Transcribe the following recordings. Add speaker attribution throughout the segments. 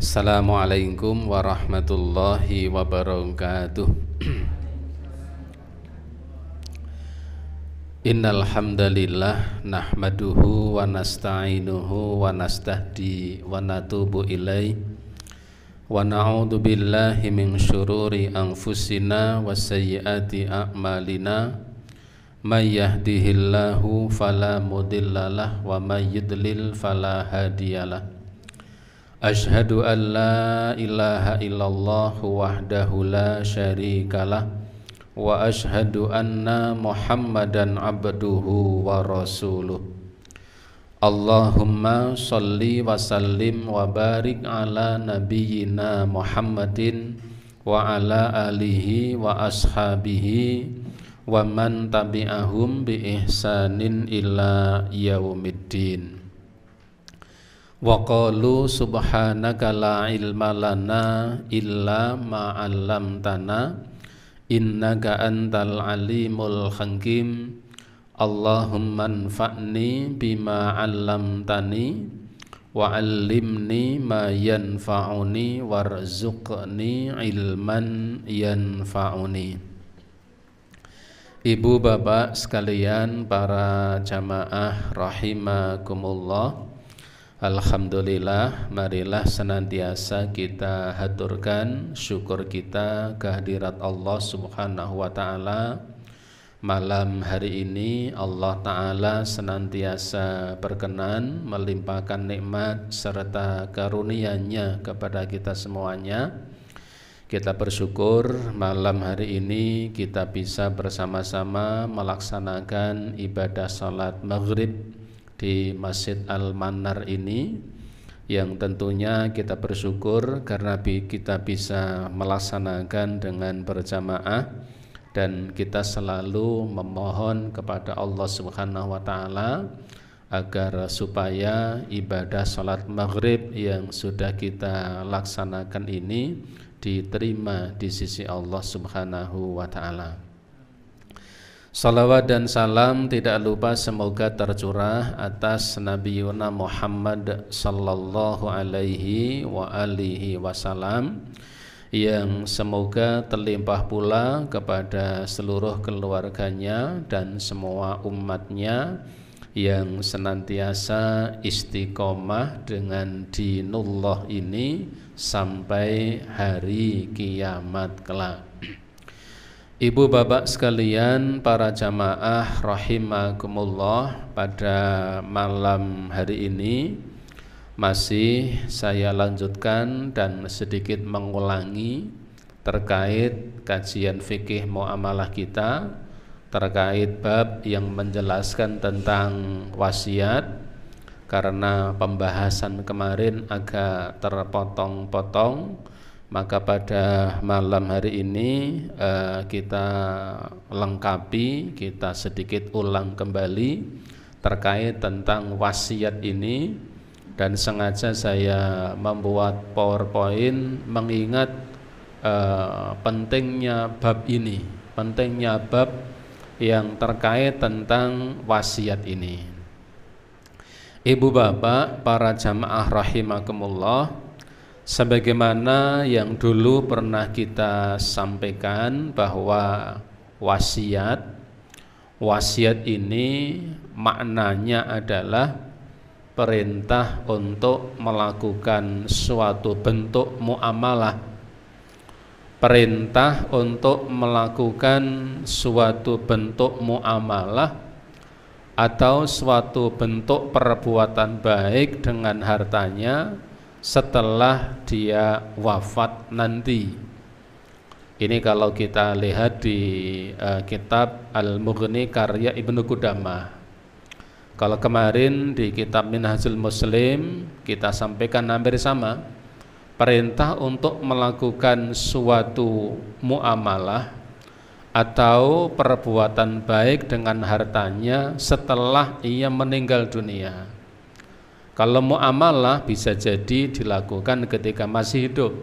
Speaker 1: Assalamualaikum warahmatullahi wabarakatuh. Innal hamdalillah nahmaduhu wa nasta'inuhu wa nastahdi wa natubu ilaih wa na'udzu billahi min syururi anfusina wa sayyiati a'malina may yahdihillahu fala mudhillalah wa may yudlil fala hadiyalah. Ashhadu an la ilaha illallah wahdahu la syarikalah wa ashhadu anna Muhammadan abduhu wa rasuluh. Allahumma salli wa sallim wa barik ala nabiyyina Muhammadin wa ala alihi wa ashabihi wa man tabi'ahum bi ihsanin ila yaumiddin. Wa qalu subhanaka la ilma lana illa ma 'allamtana innaka antal alimul hakim. Allahumma anfa'ni bima 'allamtani wa 'allimni ma yanfa'uni warzuqni ilman yanfa'uni. Ibu bapak sekalian, para jamaah rahimakumullah, alhamdulillah, marilah senantiasa kita haturkan syukur kita kehadirat Allah Subhanahu wa ta'ala. Malam hari ini Allah ta'ala senantiasa berkenan melimpahkan nikmat serta karunia-Nya kepada kita semuanya. Kita bersyukur malam hari ini kita bisa bersama-sama melaksanakan ibadah salat maghrib di Masjid Al-Manar ini, yang tentunya kita bersyukur karena kita bisa melaksanakan dengan berjamaah, dan kita selalu memohon kepada Allah Subhanahu wa ta'ala agar supaya ibadah salat maghrib yang sudah kita laksanakan ini diterima di sisi Allah Subhanahu wa ta'ala. Salawat dan salam tidak lupa semoga tercurah atas Nabi Yuna Muhammad sallallahu alaihi wa alihi wasallam, yang semoga terlimpah pula kepada seluruh keluarganya dan semua umatnya yang senantiasa istiqomah dengan dinullah ini sampai hari kiamat kelak. Ibu bapak sekalian, para jamaah rahimakumullah, pada malam hari ini masih saya lanjutkan dan sedikit mengulangi terkait kajian fikih muamalah kita, terkait bab yang menjelaskan tentang wasiat, karena pembahasan kemarin agak terpotong-potong. Maka pada malam hari ini kita lengkapi, kita sedikit ulang kembali terkait tentang wasiat ini. Dan sengaja saya membuat PowerPoint mengingat pentingnya bab ini, pentingnya bab yang terkait tentang wasiat ini. Ibu bapak, para jamaah rahimakumullah, sebagaimana yang dulu pernah kita sampaikan bahwa wasiat ini maknanya adalah perintah untuk melakukan suatu bentuk muamalah, perintah untuk melakukan suatu bentuk muamalah atau suatu bentuk perbuatan baik dengan hartanya setelah dia wafat nanti. Ini kalau kita lihat di kitab Al-Mughni karya Ibnu Qudamah. Kalau kemarin di kitab Minhajul Muslim kita sampaikan hampir sama, perintah untuk melakukan suatu muamalah atau perbuatan baik dengan hartanya setelah ia meninggal dunia. Kalau muamalah bisa jadi dilakukan ketika masih hidup,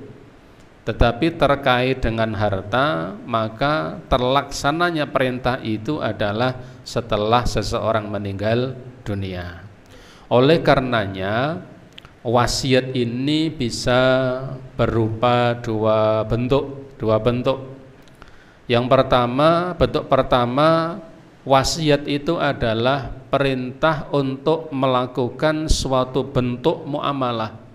Speaker 1: tetapi terkait dengan harta, maka terlaksananya perintah itu adalah setelah seseorang meninggal dunia. Oleh karenanya wasiat ini bisa berupa dua bentuk. Yang pertama, bentuk pertama, wasiat itu adalah perintah untuk melakukan suatu bentuk muamalah.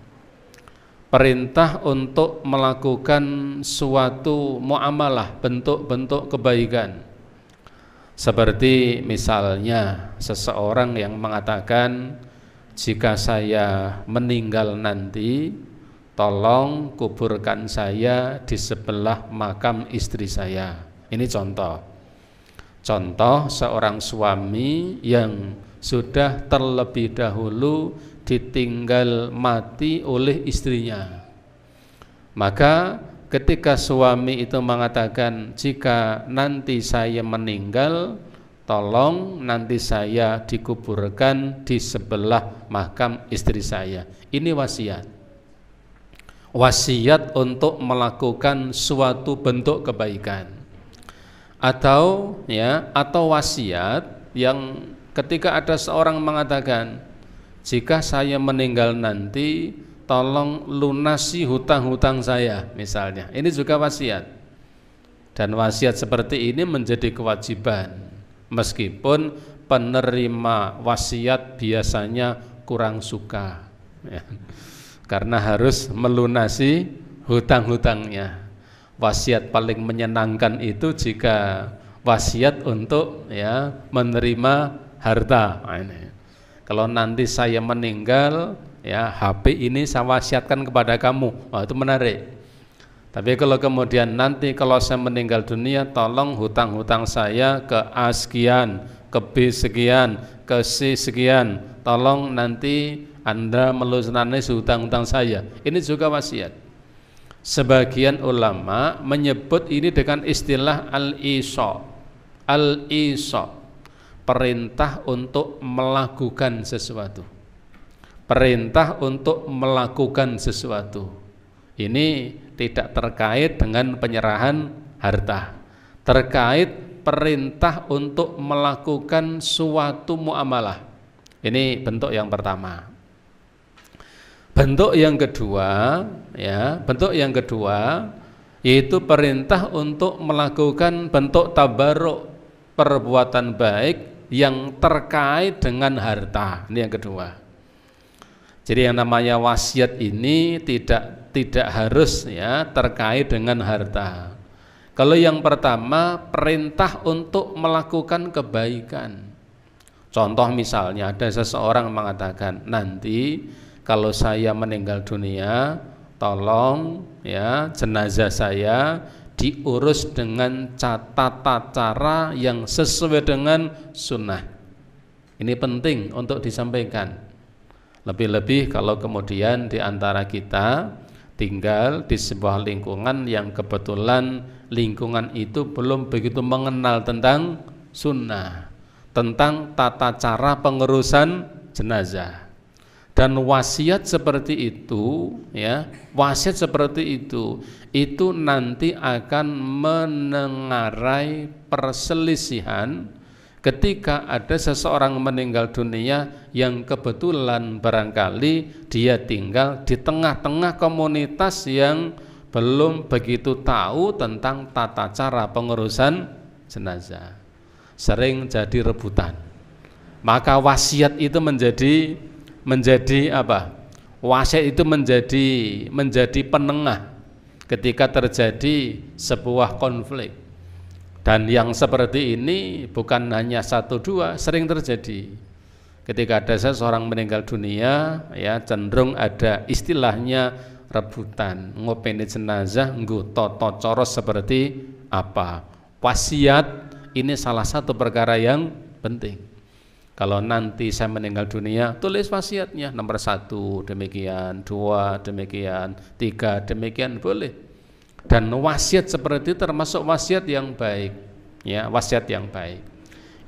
Speaker 1: Perintah untuk melakukan suatu muamalah, bentuk-bentuk kebaikan. Seperti misalnya seseorang yang mengatakan, jika saya meninggal nanti, tolong kuburkan saya di sebelah makam istri saya. Ini contoh seorang suami yang sudah terlebih dahulu ditinggal mati oleh istrinya. Maka ketika suami itu mengatakan, jika nanti saya meninggal, tolong nanti saya dikuburkan di sebelah makam istri saya. Ini wasiat. Wasiat untuk melakukan suatu bentuk kebaikan. Atau wasiat yang ketika ada seorang mengatakan, jika saya meninggal nanti, tolong lunasi hutang-hutang saya, misalnya. Ini juga wasiat. Dan wasiat seperti ini menjadi kewajiban, meskipun penerima wasiat biasanya kurang suka, ya, karena harus melunasi hutang-hutangnya. Wasiat paling menyenangkan itu jika wasiat untuk menerima harta. Ini. Kalau nanti saya meninggal, HP ini saya wasiatkan kepada kamu. Itu menarik. Tapi kalau kemudian nanti kalau saya meninggal dunia, tolong hutang-hutang saya ke A sekian, ke B sekian, ke C sekian, tolong nanti Anda melunasi hutang-hutang saya. Ini juga wasiat. Sebagian ulama menyebut ini dengan istilah al-isa. Al-isa, perintah untuk melakukan sesuatu. Perintah untuk melakukan sesuatu. Ini tidak terkait dengan penyerahan harta. Terkait perintah untuk melakukan suatu muamalah. Ini bentuk yang pertama. Bentuk yang kedua, yaitu perintah untuk melakukan bentuk tabarruk, perbuatan baik yang terkait dengan harta. Ini yang kedua. Jadi yang namanya wasiat ini tidak harus terkait dengan harta. Kalau yang pertama, perintah untuk melakukan kebaikan. Contoh misalnya ada seseorang mengatakan, nanti kalau saya meninggal dunia, tolong jenazah saya diurus dengan tata cara yang sesuai dengan sunnah. Ini penting untuk disampaikan. Lebih-lebih kalau kemudian di antara kita tinggal di sebuah lingkungan yang kebetulan lingkungan itu belum begitu mengenal tentang sunnah, tentang tata cara pengurusan jenazah. Dan wasiat seperti itu, wasiat seperti itu nanti akan menengarai perselisihan ketika ada seseorang meninggal dunia yang kebetulan barangkali dia tinggal di tengah-tengah komunitas yang belum begitu tahu tentang tata cara pengurusan jenazah. Sering jadi rebutan. Maka wasiat itu menjadi apa? Wasiat itu menjadi penengah ketika terjadi sebuah konflik. Dan yang seperti ini bukan hanya satu dua, sering terjadi. Ketika ada seseorang meninggal dunia, cenderung ada istilahnya rebutan, ngopeni jenazah, nggo toto coros seperti apa. Wasiat ini salah satu perkara yang penting. Kalau nanti saya meninggal dunia, tulis wasiatnya, nomor 1 demikian, 2 demikian, 3 demikian, boleh. Dan wasiat seperti itu termasuk wasiat yang baik, wasiat yang baik.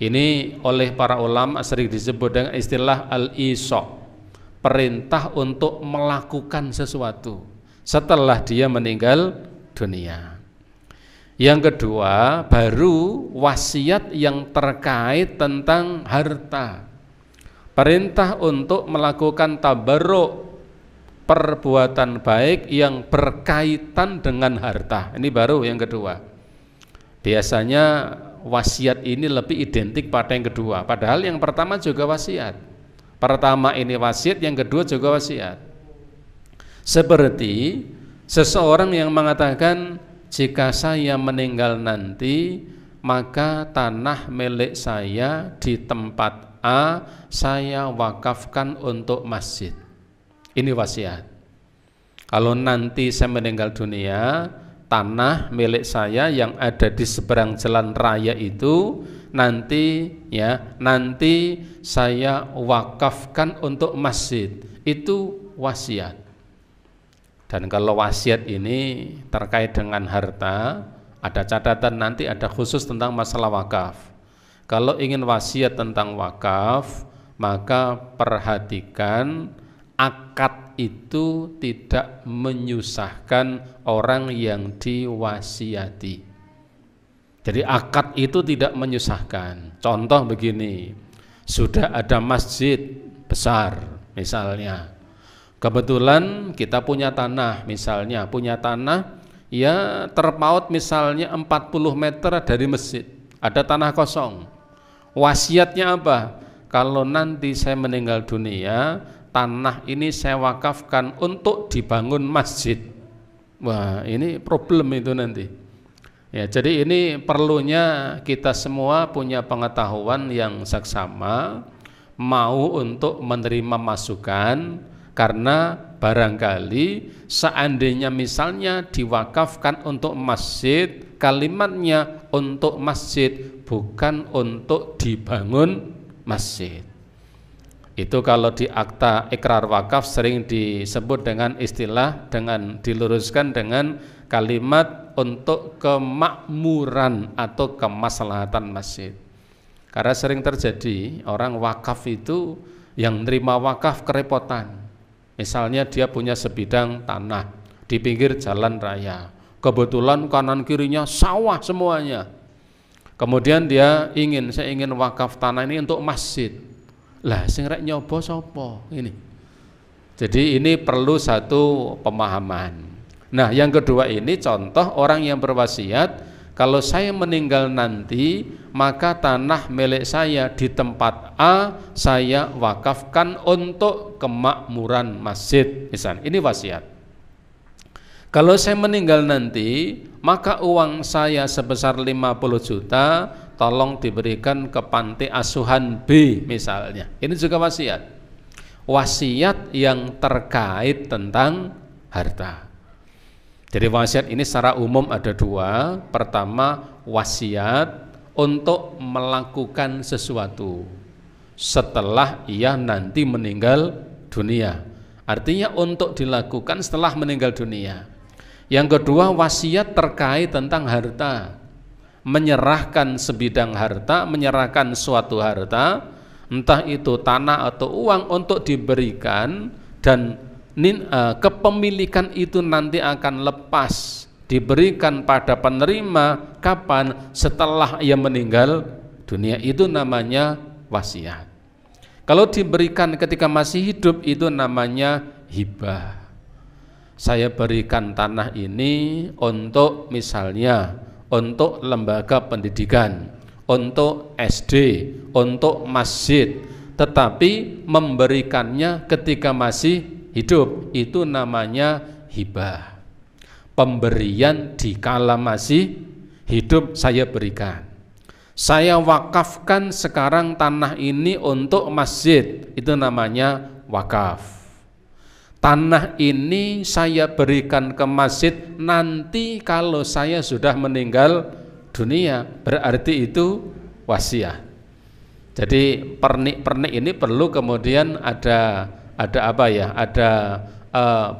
Speaker 1: Ini oleh para ulama sering disebut dengan istilah al-isa, perintah untuk melakukan sesuatu setelah dia meninggal dunia. Yang kedua, baru wasiat yang terkait tentang harta. Perintah untuk melakukan tabarruk, perbuatan baik yang berkaitan dengan harta. Ini baru yang kedua. Biasanya wasiat ini lebih identik pada yang kedua, padahal yang pertama juga wasiat. Pertama ini wasiat, yang kedua juga wasiat. Seperti seseorang yang mengatakan, jika saya meninggal nanti, maka tanah milik saya di tempat A saya wakafkan untuk masjid. Ini wasiat. Kalau nanti saya meninggal dunia, tanah milik saya yang ada di seberang jalan raya itu nanti saya wakafkan untuk masjid. Itu wasiat. Dan kalau wasiat ini terkait dengan harta, ada catatan nanti, ada khusus tentang masalah wakaf. Kalau ingin wasiat tentang wakaf, maka perhatikan akad itu tidak menyusahkan orang yang diwasiati. Jadi akad itu tidak menyusahkan. Contoh begini, sudah ada masjid besar misalnya, kebetulan kita punya tanah misalnya, ya terpaut misalnya 40 meter dari masjid, ada tanah kosong. Wasiatnya apa? Kalau nanti saya meninggal dunia, tanah ini saya wakafkan untuk dibangun masjid. Wah, ini problem itu nanti. Ya, jadi ini perlunya kita semua punya pengetahuan yang saksama, mau untuk menerima masukan, karena barangkali seandainya misalnya diwakafkan untuk masjid, kalimatnya untuk masjid, bukan untuk dibangun masjid. Itu kalau di akta ikrar wakaf sering disebut dengan istilah, dengan diluruskan dengan kalimat untuk kemakmuran atau kemaslahatan masjid. Karena sering terjadi orang wakaf itu yang nerima wakaf kerepotan. Misalnya dia punya sebidang tanah di pinggir jalan raya, kebetulan kanan kirinya sawah semuanya. Kemudian dia saya ingin wakaf tanah ini untuk masjid. Lah sing rek nyoba sapa ini? Jadi ini perlu satu pemahaman. Nah, yang kedua ini contoh orang yang berwasiat, kalau saya meninggal nanti, maka tanah milik saya di tempat A saya wakafkan untuk kemakmuran masjid misalnya. Ini wasiat. Kalau saya meninggal nanti, maka uang saya sebesar 50 juta tolong diberikan ke panti asuhan B misalnya. Ini juga wasiat. Wasiat yang terkait tentang harta. Jadi wasiat ini secara umum ada dua. Pertama, wasiat untuk melakukan sesuatu setelah ia nanti meninggal dunia. Artinya untuk dilakukan setelah meninggal dunia. Yang kedua, wasiat terkait tentang harta, menyerahkan sebidang harta, menyerahkan suatu harta, entah itu tanah atau uang, untuk diberikan, dan kepemilikan itu nanti akan lepas, diberikan pada penerima kapan? Setelah ia meninggal dunia. Itu namanya wasiat. Kalau diberikan ketika masih hidup, itu namanya hibah. Saya berikan tanah ini untuk misalnya untuk lembaga pendidikan, untuk SD, untuk masjid, tetapi memberikannya ketika masih hidup, itu namanya hibah. Pemberian di kala masih hidup saya berikan. Saya wakafkan sekarang tanah ini untuk masjid, itu namanya wakaf. Tanah ini saya berikan ke masjid nanti kalau saya sudah meninggal dunia, berarti itu wasiat. Jadi pernik-pernik ini perlu kemudian ada apa ya? Ada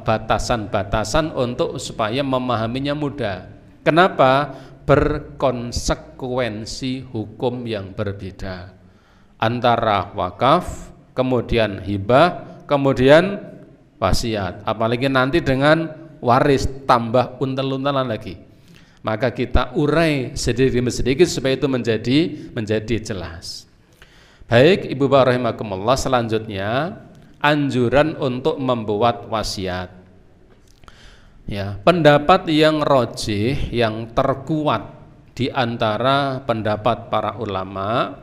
Speaker 1: batasan-batasan untuk supaya memahaminya mudah. Kenapa? Berkonsekuensi hukum yang berbeda antara wakaf, kemudian hibah, kemudian wasiat. Apalagi nanti dengan waris tambah untel-untelan lagi. Maka kita urai sedikit demi sedikit supaya itu menjadi jelas. Baik, Ibu Bapak rahimakumullah, selanjutnya anjuran untuk membuat wasiat. Ya, pendapat yang rajih, yang terkuat di antara pendapat para ulama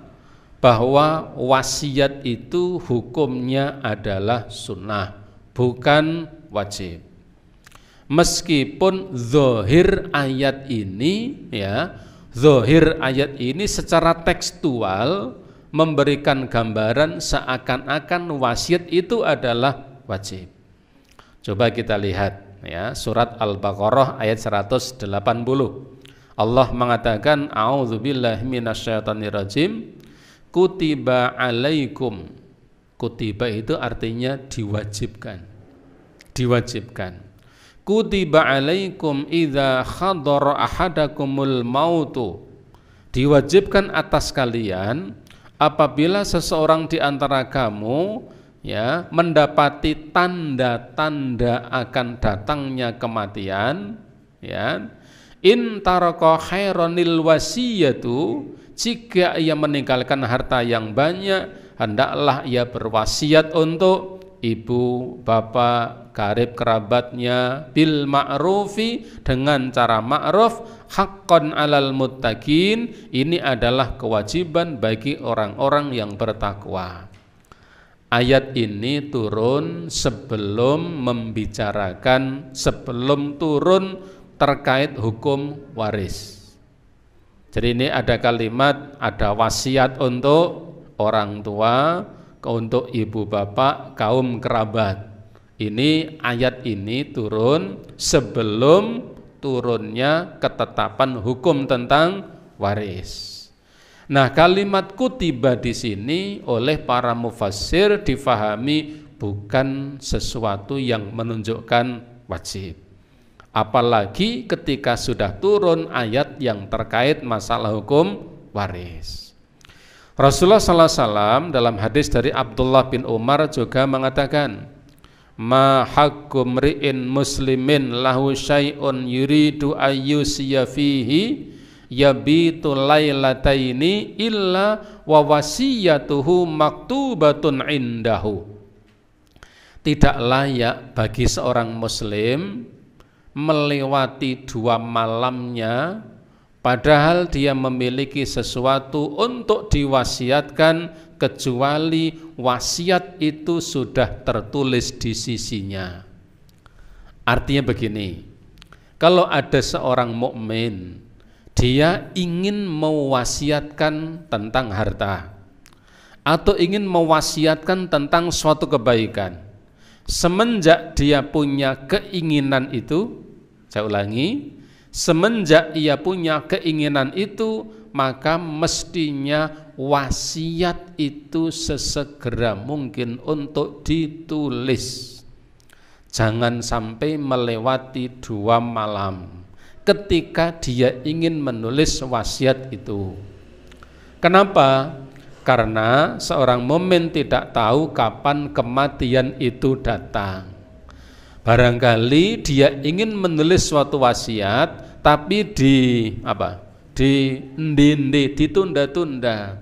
Speaker 1: bahwa wasiat itu hukumnya adalah sunnah, bukan wajib. Meskipun zahir ayat ini, ya, zahir ayat ini secara tekstual memberikan gambaran seakan-akan wasiat itu adalah wajib. Coba kita lihat, ya, surat Al-Baqarah ayat 180. Allah mengatakan, a'udzubillahi minasyaitonirrajim, kutiba alaikum. Kutiba itu artinya diwajibkan. Diwajibkan. Kutiba alaikum idza khadara ahadakumul mautu. Diwajibkan atas kalian apabila seseorang di antara kamu, ya, mendapati tanda-tanda akan datangnya kematian, ya, in taraka khairanil wasiyatu, jika ia meninggalkan harta yang banyak, hendaklah ia berwasiat untuk ibu, bapak, karib kerabatnya, bil ma'rufi, dengan cara ma'ruf, haqqan 'alal muttaqin, ini adalah kewajiban bagi orang-orang yang bertakwa. Ayat ini turun sebelum turun terkait hukum waris. Jadi ini ada kalimat, ada wasiat untuk orang tua, untuk ibu bapak, kaum kerabat. Ini ayat ini turun sebelum turunnya ketetapan hukum tentang waris. Nah, kalimat kutiba di sini oleh para mufassir difahami bukan sesuatu yang menunjukkan wajib. Apalagi ketika sudah turun ayat yang terkait masalah hukum waris. Rasulullah SAW dalam hadis dari Abdullah bin Umar juga mengatakan, ma haqqu mri'in muslimin lahu syai'un yuridu ayyusiya fihi yabitu lailataini illa wa wasiyatuhu maktubatun indahu. Tidak layak bagi seorang muslim melewati 2 malamnya padahal dia memiliki sesuatu untuk diwasiatkan, kecuali wasiat itu sudah tertulis di sisinya. Artinya begini, kalau ada seorang mukmin, dia ingin mewasiatkan tentang harta atau ingin mewasiatkan tentang suatu kebaikan, semenjak dia punya keinginan itu, saya ulangi, semenjak ia punya keinginan itu, maka mestinya wasiat itu sesegera mungkin untuk ditulis. Jangan sampai melewati 2 malam ketika dia ingin menulis wasiat itu. Kenapa? Karena seorang mukmin tidak tahu kapan kematian itu datang. Barangkali dia ingin menulis suatu wasiat tapi ditunda-tunda.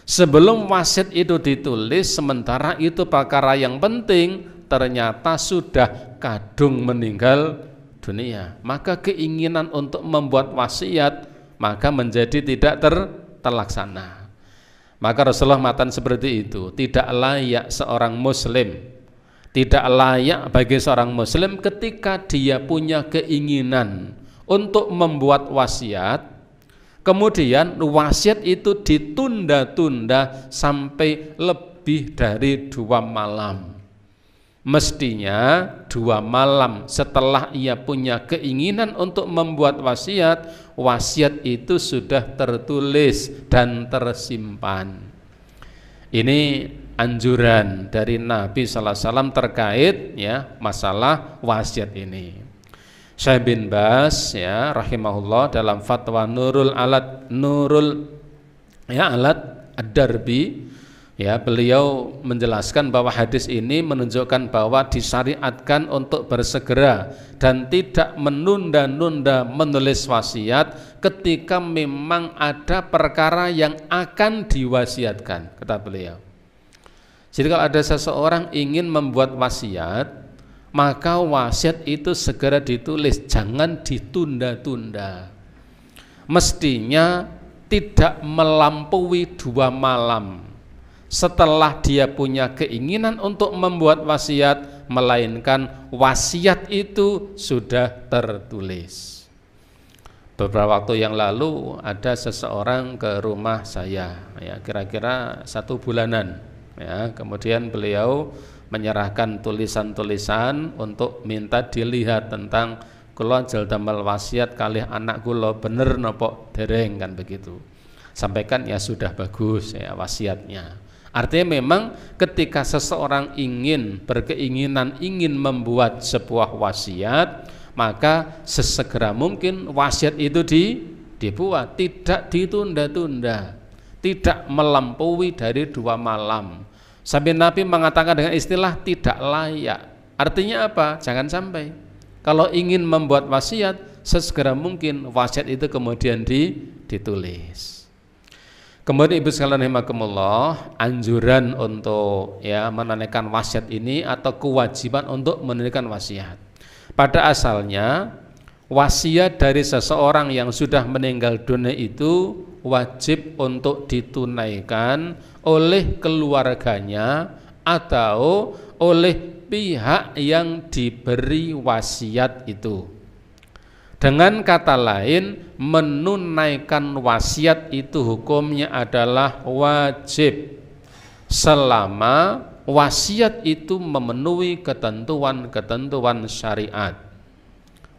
Speaker 1: Sebelum wasiat itu ditulis, sementara itu perkara yang penting ternyata sudah kadung meninggal dunia, maka keinginan untuk membuat wasiat maka menjadi tidak terlaksana. Maka Rasulullah mengatakan seperti itu, tidak layak seorang muslim, tidak layak bagi seorang muslim ketika dia punya keinginan untuk membuat wasiat, kemudian wasiat itu ditunda-tunda sampai lebih dari 2 malam. Mestinya 2 malam setelah ia punya keinginan untuk membuat wasiat, wasiat itu sudah tertulis dan tersimpan. Ini anjuran dari Nabi sallallahu alaihi wasallam terkait, ya, masalah wasiat ini. Syekh bin Baz, ya, rahimahullah, dalam fatwa Nurul Alat Ad-Darbi, Ya, beliau menjelaskan bahwa hadis ini menunjukkan bahwa disyariatkan untuk bersegera dan tidak menunda-nunda menulis wasiat ketika memang ada perkara yang akan diwasiatkan, kata beliau. Jadi kalau ada seseorang ingin membuat wasiat, maka wasiat itu segera ditulis, jangan ditunda-tunda. Mestinya tidak melampaui 2 malam setelah dia punya keinginan untuk membuat wasiat, melainkan wasiat itu sudah tertulis. Beberapa waktu yang lalu ada seseorang ke rumah saya, ya kira-kira 1 bulanan, ya kemudian beliau menyerahkan tulisan-tulisan untuk minta dilihat tentang kula jal damel wasiat kalih anak kula bener napa dereng, kan begitu. Sampaikan ya sudah bagus ya wasiatnya. Artinya memang ketika seseorang berkeinginan ingin membuat sebuah wasiat, maka sesegera mungkin wasiat itu dibuat, tidak ditunda-tunda, tidak melampaui dari 2 malam. Sampai Nabi mengatakan dengan istilah tidak layak. Artinya apa? Jangan sampai kalau ingin membuat wasiat, sesegera mungkin wasiat itu kemudian ditulis. Kemudian ibu sekalian rahimakumullah, anjuran untuk menunaikan wasiat ini atau kewajiban untuk menunaikan wasiat. Pada asalnya wasiat dari seseorang yang sudah meninggal dunia itu wajib untuk ditunaikan oleh keluarganya atau oleh pihak yang diberi wasiat itu. Dengan kata lain, menunaikan wasiat itu hukumnya adalah wajib selama wasiat itu memenuhi ketentuan-ketentuan syariat.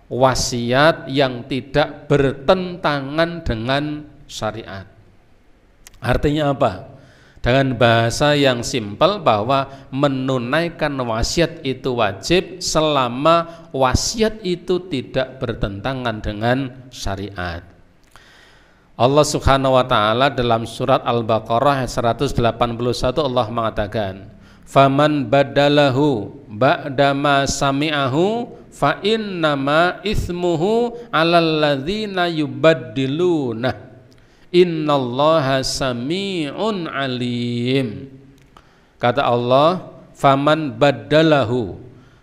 Speaker 1: Wasiat yang tidak bertentangan dengan syariat. Artinya apa? Dengan bahasa yang simpel bahwa menunaikan wasiat itu wajib selama wasiat itu tidak bertentangan dengan syariat. Allah Subhanahu wa taala dalam surat Al-Baqarah 181 Allah mengatakan, "Faman badalahu ba'dama sami'ahu fa innama itsmuhu 'alal ladzina yubaddiluna. Innallaha sami'un alim." Kata Allah, faman baddalahu,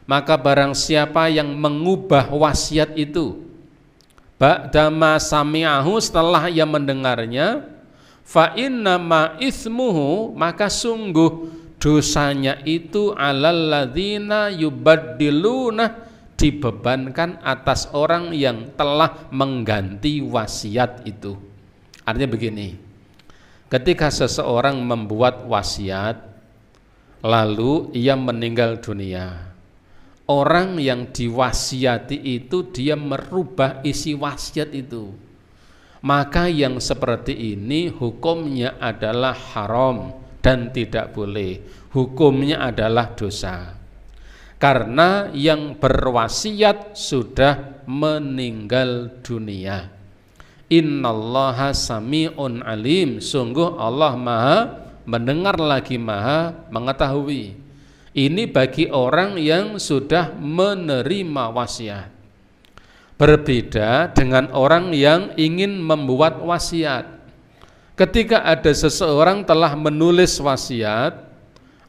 Speaker 1: maka barang siapa yang mengubah wasiat itu ba'dama sami'ahu, setelah ia mendengarnya, fa innama itsmuhu, maka sungguh dosanya itu 'alal ladzina yubaddiluna, dibebankan atas orang yang telah mengganti wasiat itu. Artinya begini, ketika seseorang membuat wasiat lalu ia meninggal dunia, orang yang diwasiati itu dia merubah isi wasiat itu, maka yang seperti ini hukumnya adalah haram dan tidak boleh, hukumnya adalah dosa, karena yang berwasiat sudah meninggal dunia. Innallaha sami'un alim, sungguh Allah maha mendengar lagi maha mengetahui. Ini bagi orang yang sudah menerima wasiat. Berbeda dengan orang yang ingin membuat wasiat. Ketika ada seseorang telah menulis wasiat,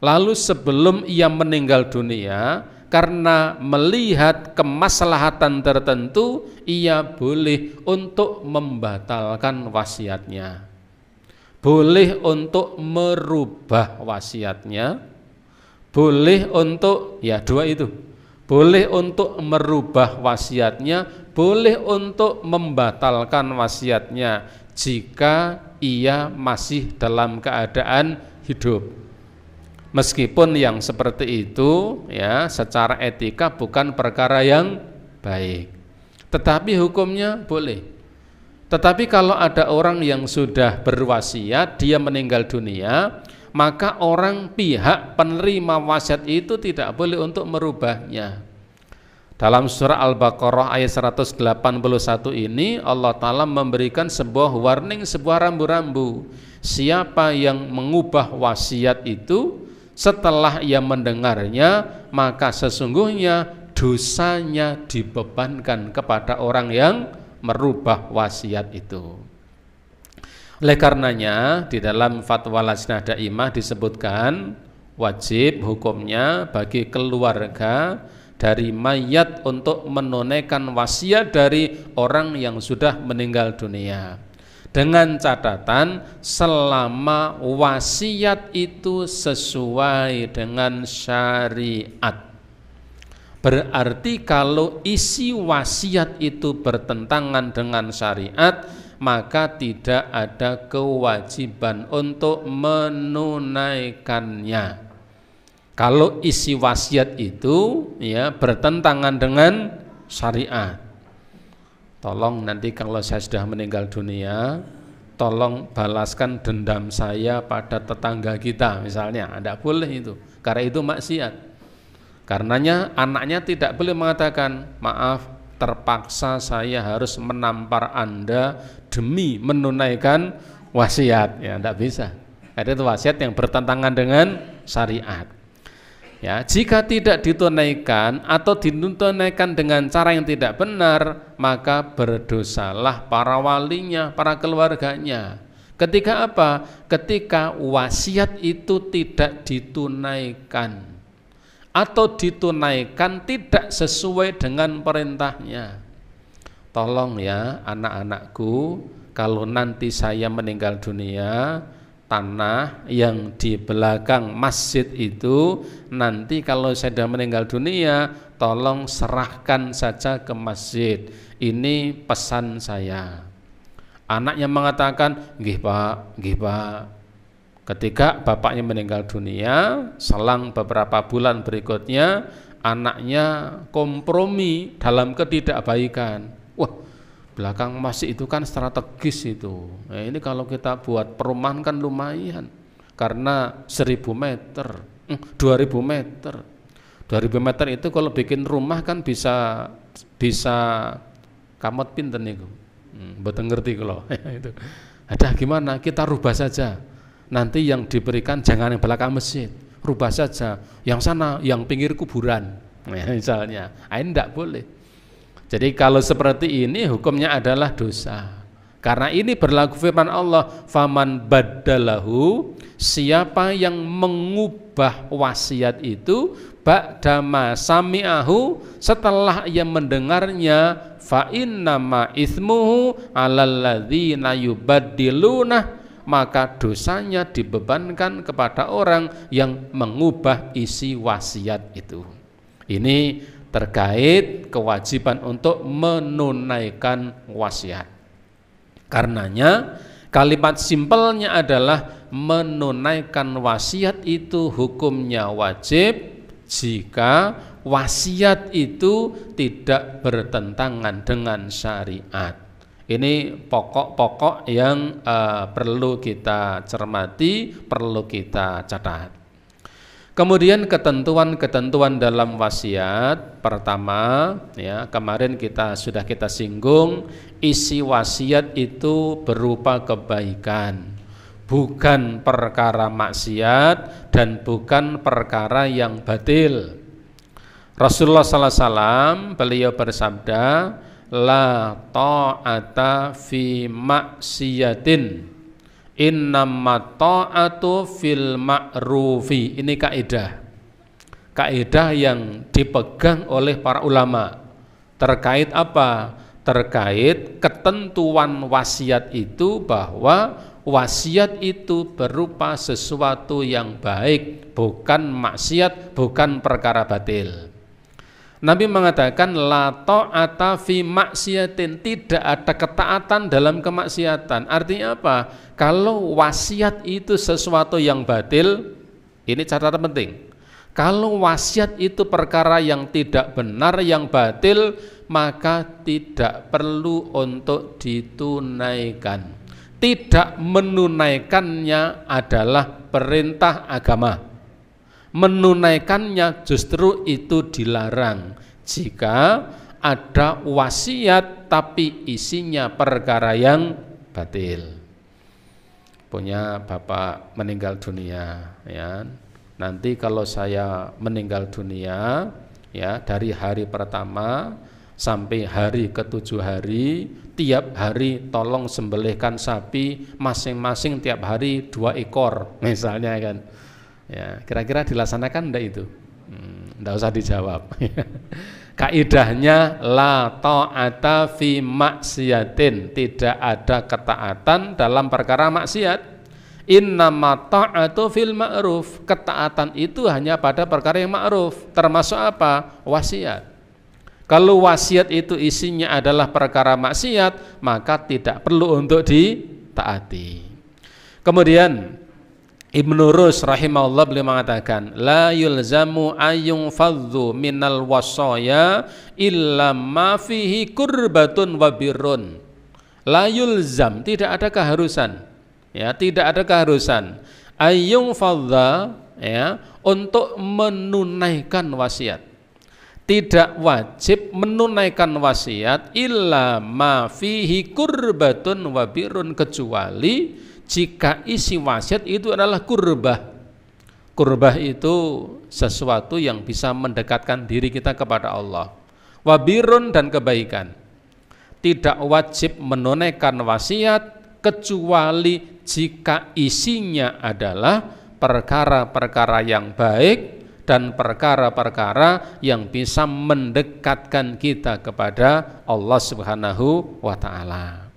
Speaker 1: lalu sebelum ia meninggal dunia, karena melihat kemaslahatan tertentu, ia boleh untuk membatalkan wasiatnya, boleh untuk merubah wasiatnya, boleh untuk dua itu, boleh untuk merubah wasiatnya, boleh untuk membatalkan wasiatnya jika ia masih dalam keadaan hidup. Meskipun yang seperti itu secara etika bukan perkara yang baik, tetapi hukumnya boleh. Tetapi kalau ada orang yang sudah berwasiat, dia meninggal dunia, maka orang pihak penerima wasiat itu tidak boleh untuk merubahnya. Dalam surah Al-Baqarah ayat 181 ini Allah Ta'ala memberikan sebuah warning, sebuah rambu-rambu. Siapa yang mengubah wasiat itu setelah ia mendengarnya, maka sesungguhnya dosanya dibebankan kepada orang yang merubah wasiat itu. Oleh karenanya di dalam fatwa Lajnah Daimah disebutkan wajib hukumnya bagi keluarga dari mayat untuk menunaikan wasiat dari orang yang sudah meninggal dunia, dengan catatan selama wasiat itu sesuai dengan syariat. Berarti kalau isi wasiat itu bertentangan dengan syariat, maka tidak ada kewajiban untuk menunaikannya. Kalau isi wasiat itu ya bertentangan dengan syariat, tolong nanti kalau saya sudah meninggal dunia, tolong balaskan dendam saya pada tetangga kita misalnya. Tidak boleh itu, karena itu maksiat. Karenanya anaknya tidak boleh mengatakan, maaf, terpaksa saya harus menampar Anda demi menunaikan wasiat. Ya, tidak bisa. Karena itu wasiat yang bertentangan dengan syariat. Ya, jika tidak ditunaikan atau ditunaikan dengan cara yang tidak benar, maka berdosalah para walinya, para keluarganya. Ketika apa? Ketika wasiat itu tidak ditunaikan atau ditunaikan tidak sesuai dengan perintahnya. Tolong ya anak-anakku, kalau nanti saya meninggal dunia, tanah yang di belakang masjid itu nanti kalau saya sudah meninggal dunia, tolong serahkan saja ke masjid. Ini pesan saya. Anaknya mengatakan, nggih Pak, nggih Pak. Ketika bapaknya meninggal dunia, selang beberapa bulan berikutnya anaknya kompromi dalam ketidakbaikan. Wah, belakang masjid itu kan strategis itu. Nah, ini kalau kita buat perumahan kan lumayan, karena 1000 meter, 2000 meter. 2000 meter itu kalau bikin rumah kan bisa kamot pinten niku. Mboten ngerti kula. Itu. Ada gimana? Kita rubah saja. Nanti yang diberikan jangan yang belakang masjid, rubah saja. Yang sana, yang pinggir kuburan, misalnya. Ini tidak boleh. Jadi kalau seperti ini hukumnya adalah dosa. Karena ini berlaku firman Allah, faman baddalahu, siapa yang mengubah wasiat itu ba'dama sami'ahu, setelah ia mendengarnya, fa innama itsmuhu 'alal ladzina yubaddiluna, maka dosanya dibebankan kepada orang yang mengubah isi wasiat itu. Ini terkait kewajiban untuk menunaikan wasiat. Karenanya kalimat simpelnya adalah menunaikan wasiat itu hukumnya wajib jika wasiat itu tidak bertentangan dengan syariat. Ini pokok-pokok yang perlu kita cermati, perlu kita catat. Kemudian ketentuan-ketentuan dalam wasiat. Pertama, ya, kemarin sudah kita singgung, isi wasiat itu berupa kebaikan, bukan perkara maksiat dan bukan perkara yang batil. Rasulullah SAW beliau bersabda, la ta'ata fi maksiatin, innama ta'atu fil ma'rufi. Ini kaidah yang dipegang oleh para ulama. Terkait apa? Terkait ketentuan wasiat itu, bahwa wasiat itu berupa sesuatu yang baik, bukan maksiat, bukan perkara batil. Nabi mengatakan la ta'ata fi maksiatin, tidak ada ketaatan dalam kemaksiatan. Artinya apa? Kalau wasiat itu sesuatu yang batil, ini catatan penting. Kalau wasiat itu perkara yang tidak benar, yang batil, maka tidak perlu untuk ditunaikan. Tidak menunaikannya adalah perintah agama. Menunaikannya justru itu dilarang. jika ada wasiat tapi isinya perkara yang batil. Punya bapak meninggal dunia, ya. Nanti kalau saya meninggal dunia, ya, dari hari pertama sampai hari ke-7 hari, tiap hari tolong sembelihkan sapi masing-masing tiap hari 2 ekor misalnya kan. Ya, kira-kira dilaksanakan enggak itu? Enggak usah dijawab. Kaidahnya la ta'ata fi maksiatin, tidak ada ketaatan dalam perkara maksiat. Innama ta'atu fil ma'ruf, ketaatan itu hanya pada perkara yang ma'ruf, termasuk apa? Wasiat. Kalau wasiat itu isinya adalah perkara maksiat, maka tidak perlu untuk ditaati. Kemudian Ibnu Rus rahimahullah beliau mengatakan, la yulzamu ayyun fadhu minal wasaya illa ma fihi kurbatun wa birrun. La yulzam, tidak ada keharusan, ya, tidak ada keharusan ayyun fadha, ya, untuk menunaikan wasiat. Tidak wajib menunaikan wasiat illa ma fihi kurbatun wa birrun, kecuali jika isi wasiat itu adalah kurbah. Kurbah itu sesuatu yang bisa mendekatkan diri kita kepada Allah. Wabirun, dan kebaikan. Tidak wajib menunaikan wasiat kecuali jika isinya adalah perkara-perkara yang baik dan perkara-perkara yang bisa mendekatkan kita kepada Allah Subhanahu wa ta'ala.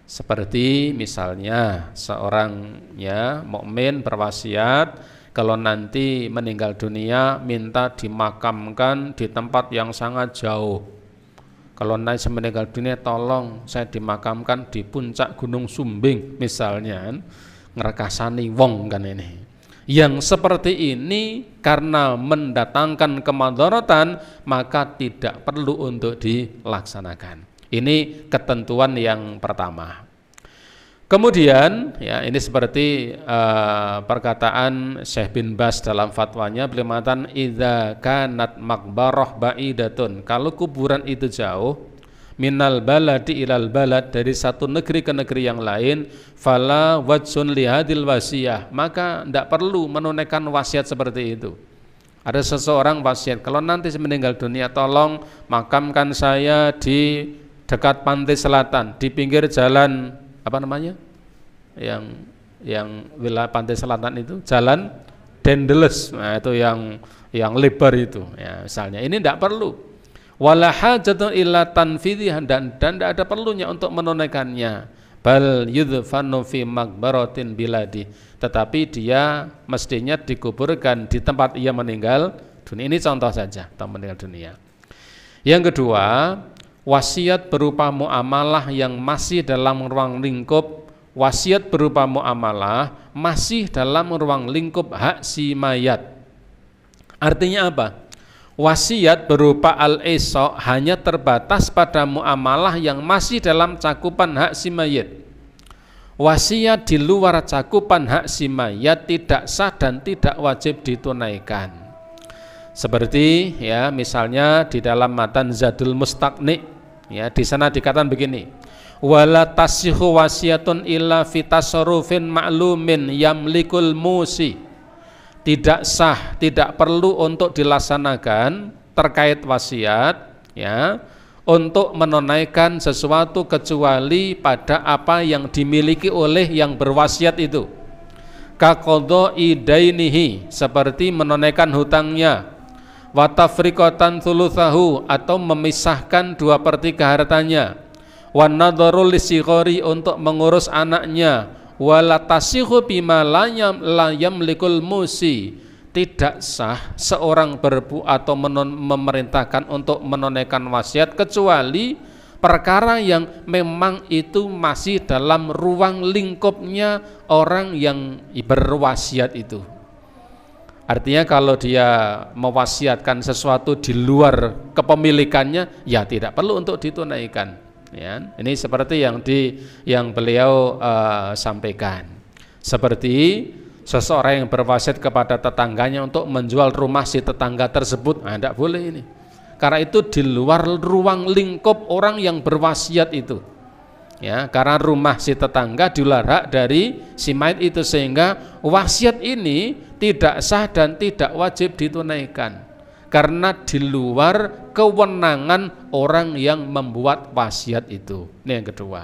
Speaker 1: Seperti misalnya seorang, ya, mukmin berwasiat kalau nanti meninggal dunia minta dimakamkan di tempat yang sangat jauh. Kalau nanti saya meninggal dunia tolong saya dimakamkan di puncak Gunung Sumbing misalnya, ngerekasani wong kan ini. Yang seperti ini karena mendatangkan kemadharatan maka tidak perlu untuk dilaksanakan. Ini ketentuan yang pertama. Kemudian, ya, ini seperti perkataan Syekh bin Baz dalam fatwanya, beliau mengatakan idza kanat maqbarah ba'idatun, kalau kuburan itu jauh, minal baladi ilal balad, dari satu negeri ke negeri yang lain, fala wajsun lihadil wasiyah, maka tidak perlu menunaikan wasiat seperti itu. Ada seseorang wasiat, kalau nanti saya meninggal dunia tolong makamkan saya di dekat pantai selatan, di pinggir jalan apa namanya? Yang wilayah pantai selatan itu, jalan Dendeles. Nah, itu yang lebar itu, ya, misalnya. Ini tidak perlu. Wala hajatun illa tanfidhiha, dan tidak ada perlunya untuk menunaikannya. Bal yudfanu fi maqbaratin biladi, tetapi dia mestinya dikuburkan di tempat ia meninggal dunia. Ini contoh saja, tempat meninggal dunia. Yang kedua, wasiat berupa muamalah yang masih dalam ruang lingkup, wasiat berupa muamalah masih dalam ruang lingkup hak si mayat. Artinya apa? Wasiat berupa al-isha hanya terbatas pada muamalah yang masih dalam cakupan hak si mayat. Wasiat di luar cakupan hak si mayat tidak sah dan tidak wajib ditunaikan. Seperti, ya, misalnya di dalam matan Zadul Mustaqni, ya, di sana dikatakan begini, wala tasyihu wasiatun illa fi tasarrufin ma'lumin yamlikul musi. Tidak sah, tidak perlu untuk dilaksanakan terkait wasiat, ya, untuk menunaikan sesuatu kecuali pada apa yang dimiliki oleh yang berwasiat itu. Kaqadha'i dainihi, seperti menunaikan hutangnya, wa tafriqatan thulutsahu, atau memisahkan 2/3 hartanya, wa nadharul lisigori, untuk mengurus anaknya, wala tasyihu bima la yamlikul musi. Tidak sah seorang berbuat atau memerintahkan untuk menunaikan wasiat kecuali perkara yang memang itu masih dalam ruang lingkupnya orang yang berwasiat itu. Artinya kalau dia mewasiatkan sesuatu di luar kepemilikannya, ya tidak perlu untuk ditunaikan. Ya, ini seperti yang beliau sampaikan. Seperti seseorang yang berwasiat kepada tetangganya untuk menjual rumah si tetangga tersebut, tidak boleh ini. karena itu di luar ruang lingkup orang yang berwasiat itu. Ya, karena rumah si tetangga di luar hak dari si mayit itu, sehingga wasiat ini tidak sah dan tidak wajib ditunaikan karena di luar kewenangan orang yang membuat wasiat itu. Ini yang kedua.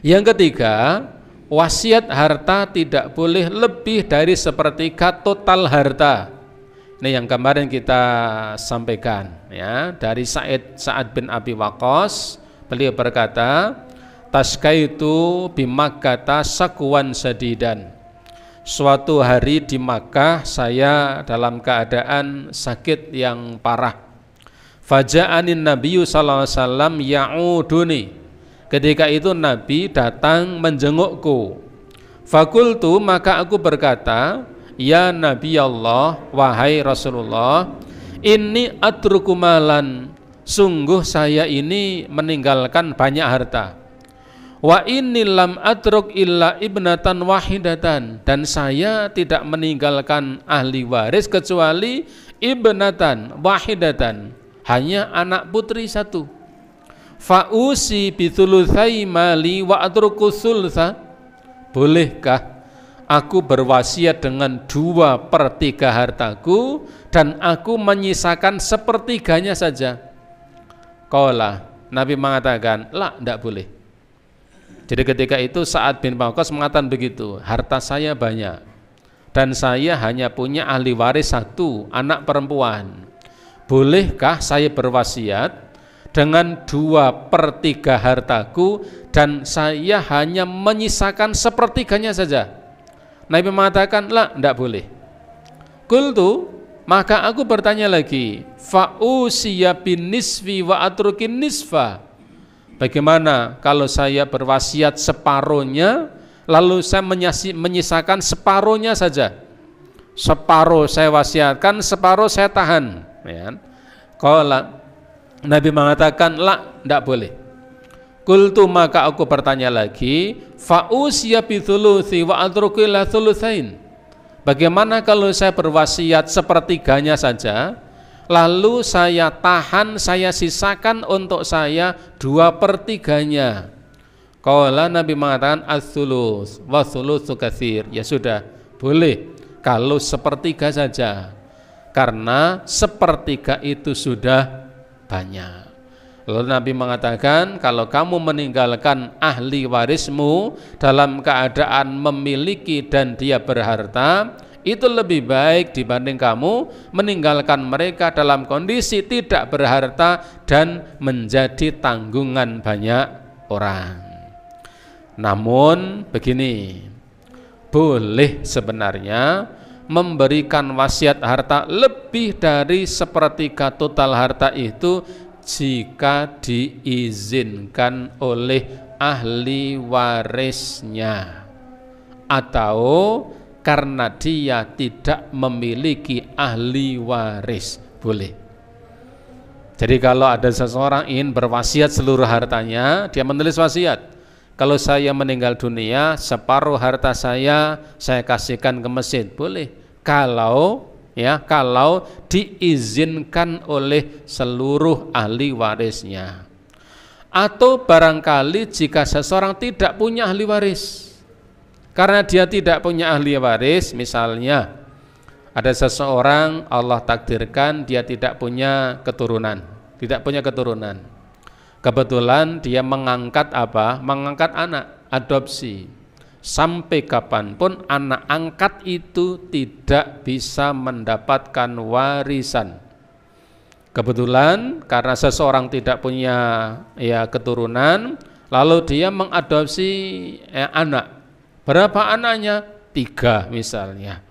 Speaker 1: Yang ketiga, wasiat harta tidak boleh lebih dari sepertiga total harta. Ini yang kemarin kita sampaikan ya, dari Sa'ad bin Abi Waqqas. Beliau berkata, taskaitu bi Makkah sakwan sadidan. Suatu hari di Makkah saya dalam keadaan sakit yang parah. Faja'anin Nabiyyu sallallahu alaihi wasallam ya'uduni. Ketika itu Nabi datang menjengukku. Fakultu, maka aku berkata, ya Nabi Allah, wahai Rasulullah, inni atruku malan, sungguh saya ini meninggalkan banyak harta. Wa inni lam atruk illa ibnatan wahidatan, dan saya tidak meninggalkan ahli waris kecuali ibnatan wahidatan, hanya anak putri satu. Fa'usi bithulutsai mali wa atruku thulutsa. Bolehkah aku berwasiat dengan 2/3 hartaku dan aku menyisakan 1/3-nya saja? Qala, Nabi mengatakan, la, tidak boleh. Jadi ketika itu Sa'ad bin Waqqas mengatakan begitu, harta saya banyak dan saya hanya punya ahli waris satu, anak perempuan. Bolehkah saya berwasiat dengan 2/3 hartaku dan saya hanya menyisakan 1/3-nya saja? Nabi mengatakan, la, tidak boleh. Qultu, maka aku bertanya lagi, fa'usiya bin nisfi wa atrukin nisfa. Bagaimana kalau saya berwasiat separuhnya, lalu saya menyisakan separuhnya saja? Separuh saya wasiatkan, separuh saya tahan. Ya. Kalau Nabi mengatakan, la, tidak boleh. Qultu, maka aku bertanya lagi, fa'usiya bi thuluthi wa atruku ila thulutsain. Bagaimana kalau saya berwasiat 1/3-nya saja, lalu saya tahan, saya sisakan untuk saya 2/3-nya? Qala, Nabi mengatakan, ats-tsulus wa tsulusu katsir. Ya sudah, boleh kalau 1/3 saja, karena 1/3 itu sudah banyak. Lalu Nabi mengatakan, kalau kamu meninggalkan ahli warismu dalam keadaan memiliki dan dia berharta, itu lebih baik dibanding kamu meninggalkan mereka dalam kondisi tidak berharta dan menjadi tanggungan banyak orang. Namun begini, boleh sebenarnya memberikan wasiat harta lebih dari 1/3 total harta itu jika diizinkan oleh ahli warisnya atau karena dia tidak memiliki ahli waris, boleh. Jadi kalau ada seseorang ingin berwasiat seluruh hartanya, dia menulis wasiat, kalau saya meninggal dunia, separuh harta saya kasihkan ke masjid, boleh. Kalau diizinkan oleh seluruh ahli warisnya. Atau barangkali jika seseorang tidak punya ahli waris, karena dia tidak punya ahli waris, misalnya ada seseorang Allah takdirkan dia tidak punya keturunan, kebetulan dia mengangkat anak, adopsi. Sampai kapanpun anak angkat itu tidak bisa mendapatkan warisan. Kebetulan karena seseorang tidak punya keturunan, lalu dia mengadopsi anak. Berapa anaknya? 3 misalnya.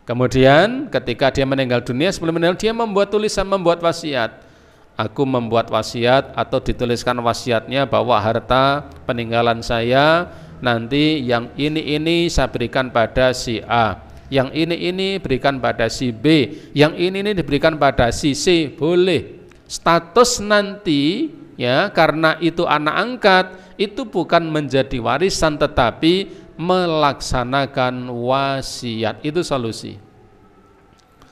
Speaker 1: Kemudian ketika dia meninggal dunia, sebelum meninggal dia membuat tulisan, membuat wasiat. Aku membuat wasiat, atau dituliskan wasiatnya bahwa harta peninggalan saya nanti yang ini saya berikan pada si A, yang ini berikan pada si B, yang ini diberikan pada si C, boleh. Status nanti ya, karena itu anak angkat, itu bukan menjadi warisan tetapi melaksanakan wasiat. Itu solusi.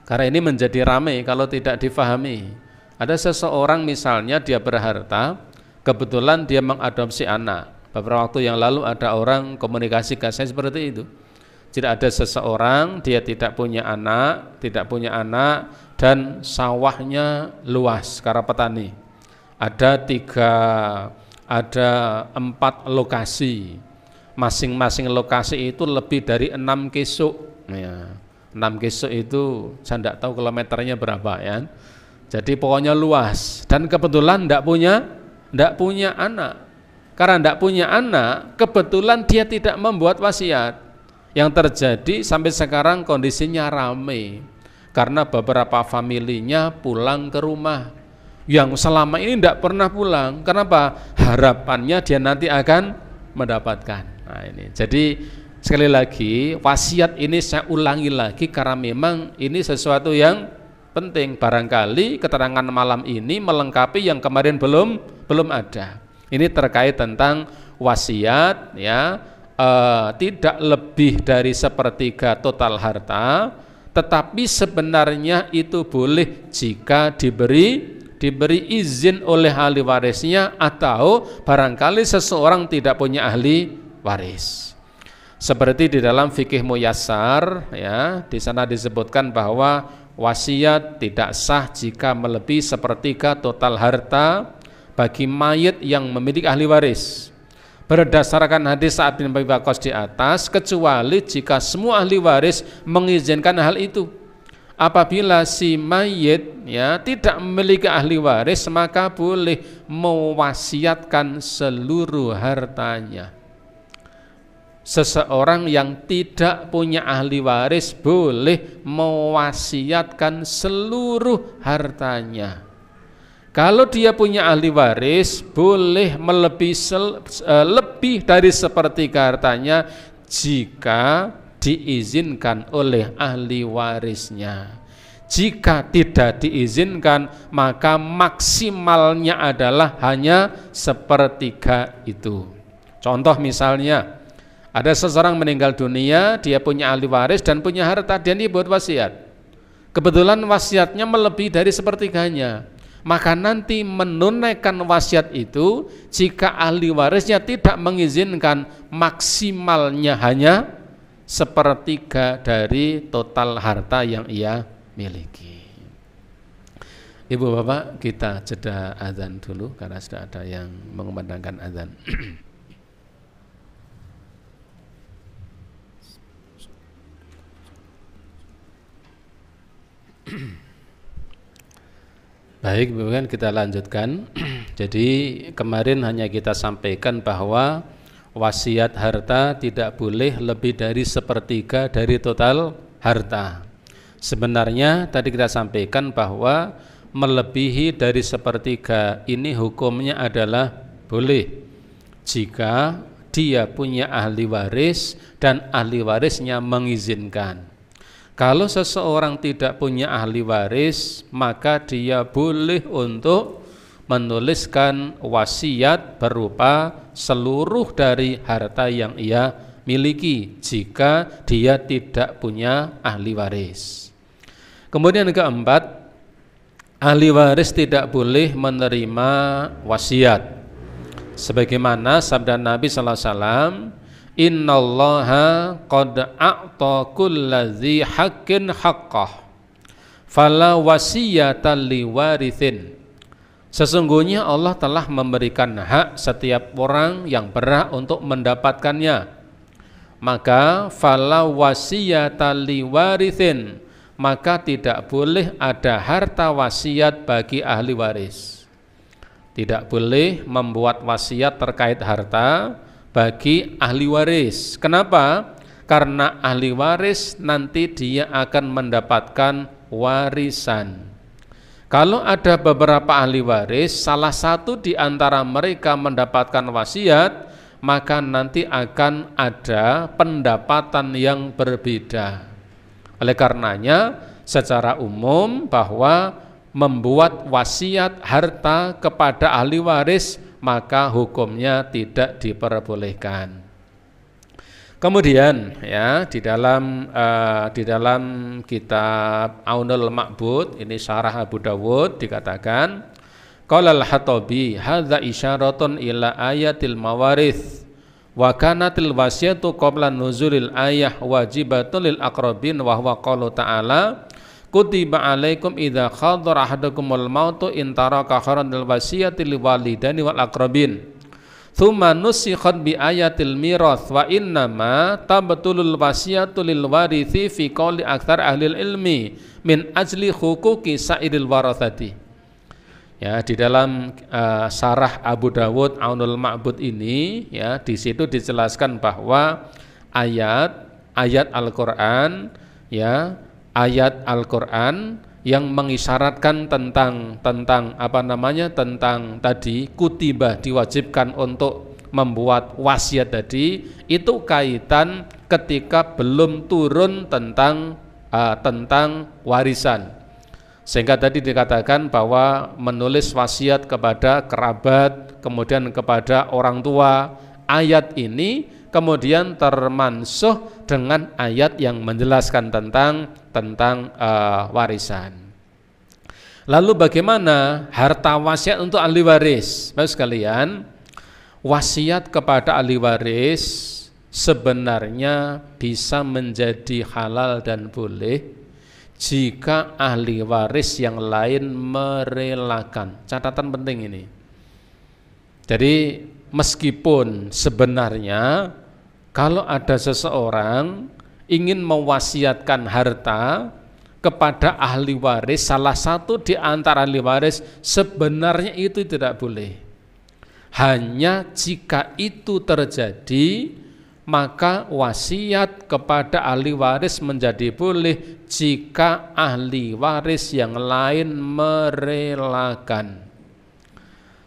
Speaker 1: Karena ini menjadi ramai kalau tidak difahami. Ada seseorang misalnya dia berharta, kebetulan dia mengadopsi anak. Beberapa waktu yang lalu ada orang komunikasi ke saya seperti itu. Jadi ada seseorang dia tidak punya anak dan sawahnya luas karena petani. Ada 4 lokasi. Masing-masing lokasi itu lebih dari 6 kesuk. Ya, 6 kesuk itu saya tidak tahu kilometernya berapa ya. Jadi pokoknya luas dan kebetulan tidak punya anak. Karena tidak punya anak, kebetulan dia tidak membuat wasiat. Yang terjadi sampai sekarang kondisinya ramai karena beberapa familinya pulang ke rumah yang selama ini tidak pernah pulang. Kenapa? Harapannya dia nanti akan mendapatkan. Nah ini. Jadi sekali lagi wasiat ini saya ulangi lagi karena memang ini sesuatu yang penting. Barangkali keterangan malam ini melengkapi yang kemarin belum ada. Ini terkait tentang wasiat ya, tidak lebih dari 1/3 total harta, tetapi sebenarnya itu boleh jika diberi izin oleh ahli warisnya atau barangkali seseorang tidak punya ahli waris. Seperti di dalam fikih muyassar ya, di sana disebutkan bahwa wasiat tidak sah jika melebihi 1/3 total harta bagi mayit yang memiliki ahli waris. Berdasarkan hadis Sa'ad bin Abi Waqqas di atas, kecuali jika semua ahli waris mengizinkan hal itu. Apabila si mayit ya tidak memiliki ahli waris, maka boleh mewasiatkan seluruh hartanya. Seseorang yang tidak punya ahli waris boleh mewasiatkan seluruh hartanya. Kalau dia punya ahli waris, boleh lebih dari 1/3 hartanya jika diizinkan oleh ahli warisnya. Jika tidak diizinkan, maka maksimalnya adalah hanya 1/3 itu. Contoh misalnya, ada seseorang meninggal dunia, dia punya ahli waris dan punya harta, dan dia buat wasiat. Kebetulan wasiatnya melebihi dari 1/3-nya. Maka nanti menunaikan wasiat itu, jika ahli warisnya tidak mengizinkan, maksimalnya hanya 1/3 dari total harta yang ia miliki. Ibu bapak, kita jeda azan dulu karena sudah ada yang mengumandangkan azan. Baik, bukan kita lanjutkan. Jadi kemarin hanya kita sampaikan bahwa wasiat harta tidak boleh lebih dari 1/3 dari total harta. Sebenarnya tadi kita sampaikan bahwa melebihi dari 1/3 ini hukumnya adalah boleh jika dia punya ahli waris dan ahli warisnya mengizinkan. Kalau seseorang tidak punya ahli waris, maka dia boleh untuk menuliskan wasiat berupa seluruh dari harta yang ia miliki jika dia tidak punya ahli waris. Kemudian yang keempat, ahli waris tidak boleh menerima wasiat. Sebagaimana sabda Nabi sallallahu alaihi wasallam, innallaha qad a'ta kulladzi haqqin haqqah fala wasiyata liwarithin. Sesungguhnya Allah telah memberikan hak setiap orang yang berhak untuk mendapatkannya, maka fala wasiyata liwarithin, maka tidak boleh ada harta wasiat bagi ahli waris. Tidak boleh membuat wasiat terkait harta bagi ahli waris. Kenapa? Karena ahli waris nanti dia akan mendapatkan warisan. Kalau ada beberapa ahli waris, salah satu di antara mereka mendapatkan wasiat, maka nanti akan ada pendapatan yang berbeda. Oleh karenanya, secara umum bahwa membuat wasiat harta kepada ahli waris maka hukumnya tidak diperbolehkan. Kemudian ya di dalam kitab Aunul Ma'bud, ini syarah Abu Dawud, dikatakan qala al-Hatabi hadza isyaratun ila ayatil mawarith wa kanatil wasiyatu qabla nuzulil ayah wajibatun lil aqrabin wa huwa qaulu ta'ala kutiba alaikum idza khadara ahadakumul mautu in taraka khairan lil wasiyati lil walidaini wal aqrabin thumma nusikhat bi ayatil mirath wa innama tabtulul wasiyatu lil warithi fi qouli aktsar ahli ilmi min ajli huquqi sa'iril warathati. Ya, di dalam syarah Abu Dawud Aunul Ma'bud ini ya, di situ dijelaskan bahwa ayat Al-Qur'an ya, ayat Al-Qur'an yang mengisyaratkan tentang tadi kutibah, diwajibkan untuk membuat wasiat tadi, itu kaitan ketika belum turun tentang warisan. Sehingga tadi dikatakan bahwa menulis wasiat kepada kerabat, kemudian kepada orang tua, ayat ini kemudian termansuh dengan ayat yang menjelaskan tentang warisan. Lalu bagaimana harta wasiat untuk ahli waris? Bapak sekalian, wasiat kepada ahli waris sebenarnya bisa menjadi halal dan boleh jika ahli waris yang lain merelakan. Catatan penting ini. Jadi meskipun sebenarnya kalau ada seseorang ingin mewasiatkan harta kepada ahli waris, salah satu di antara ahli waris, sebenarnya itu tidak boleh. Hanya jika itu terjadi, maka wasiat kepada ahli waris menjadi boleh jika ahli waris yang lain merelakan.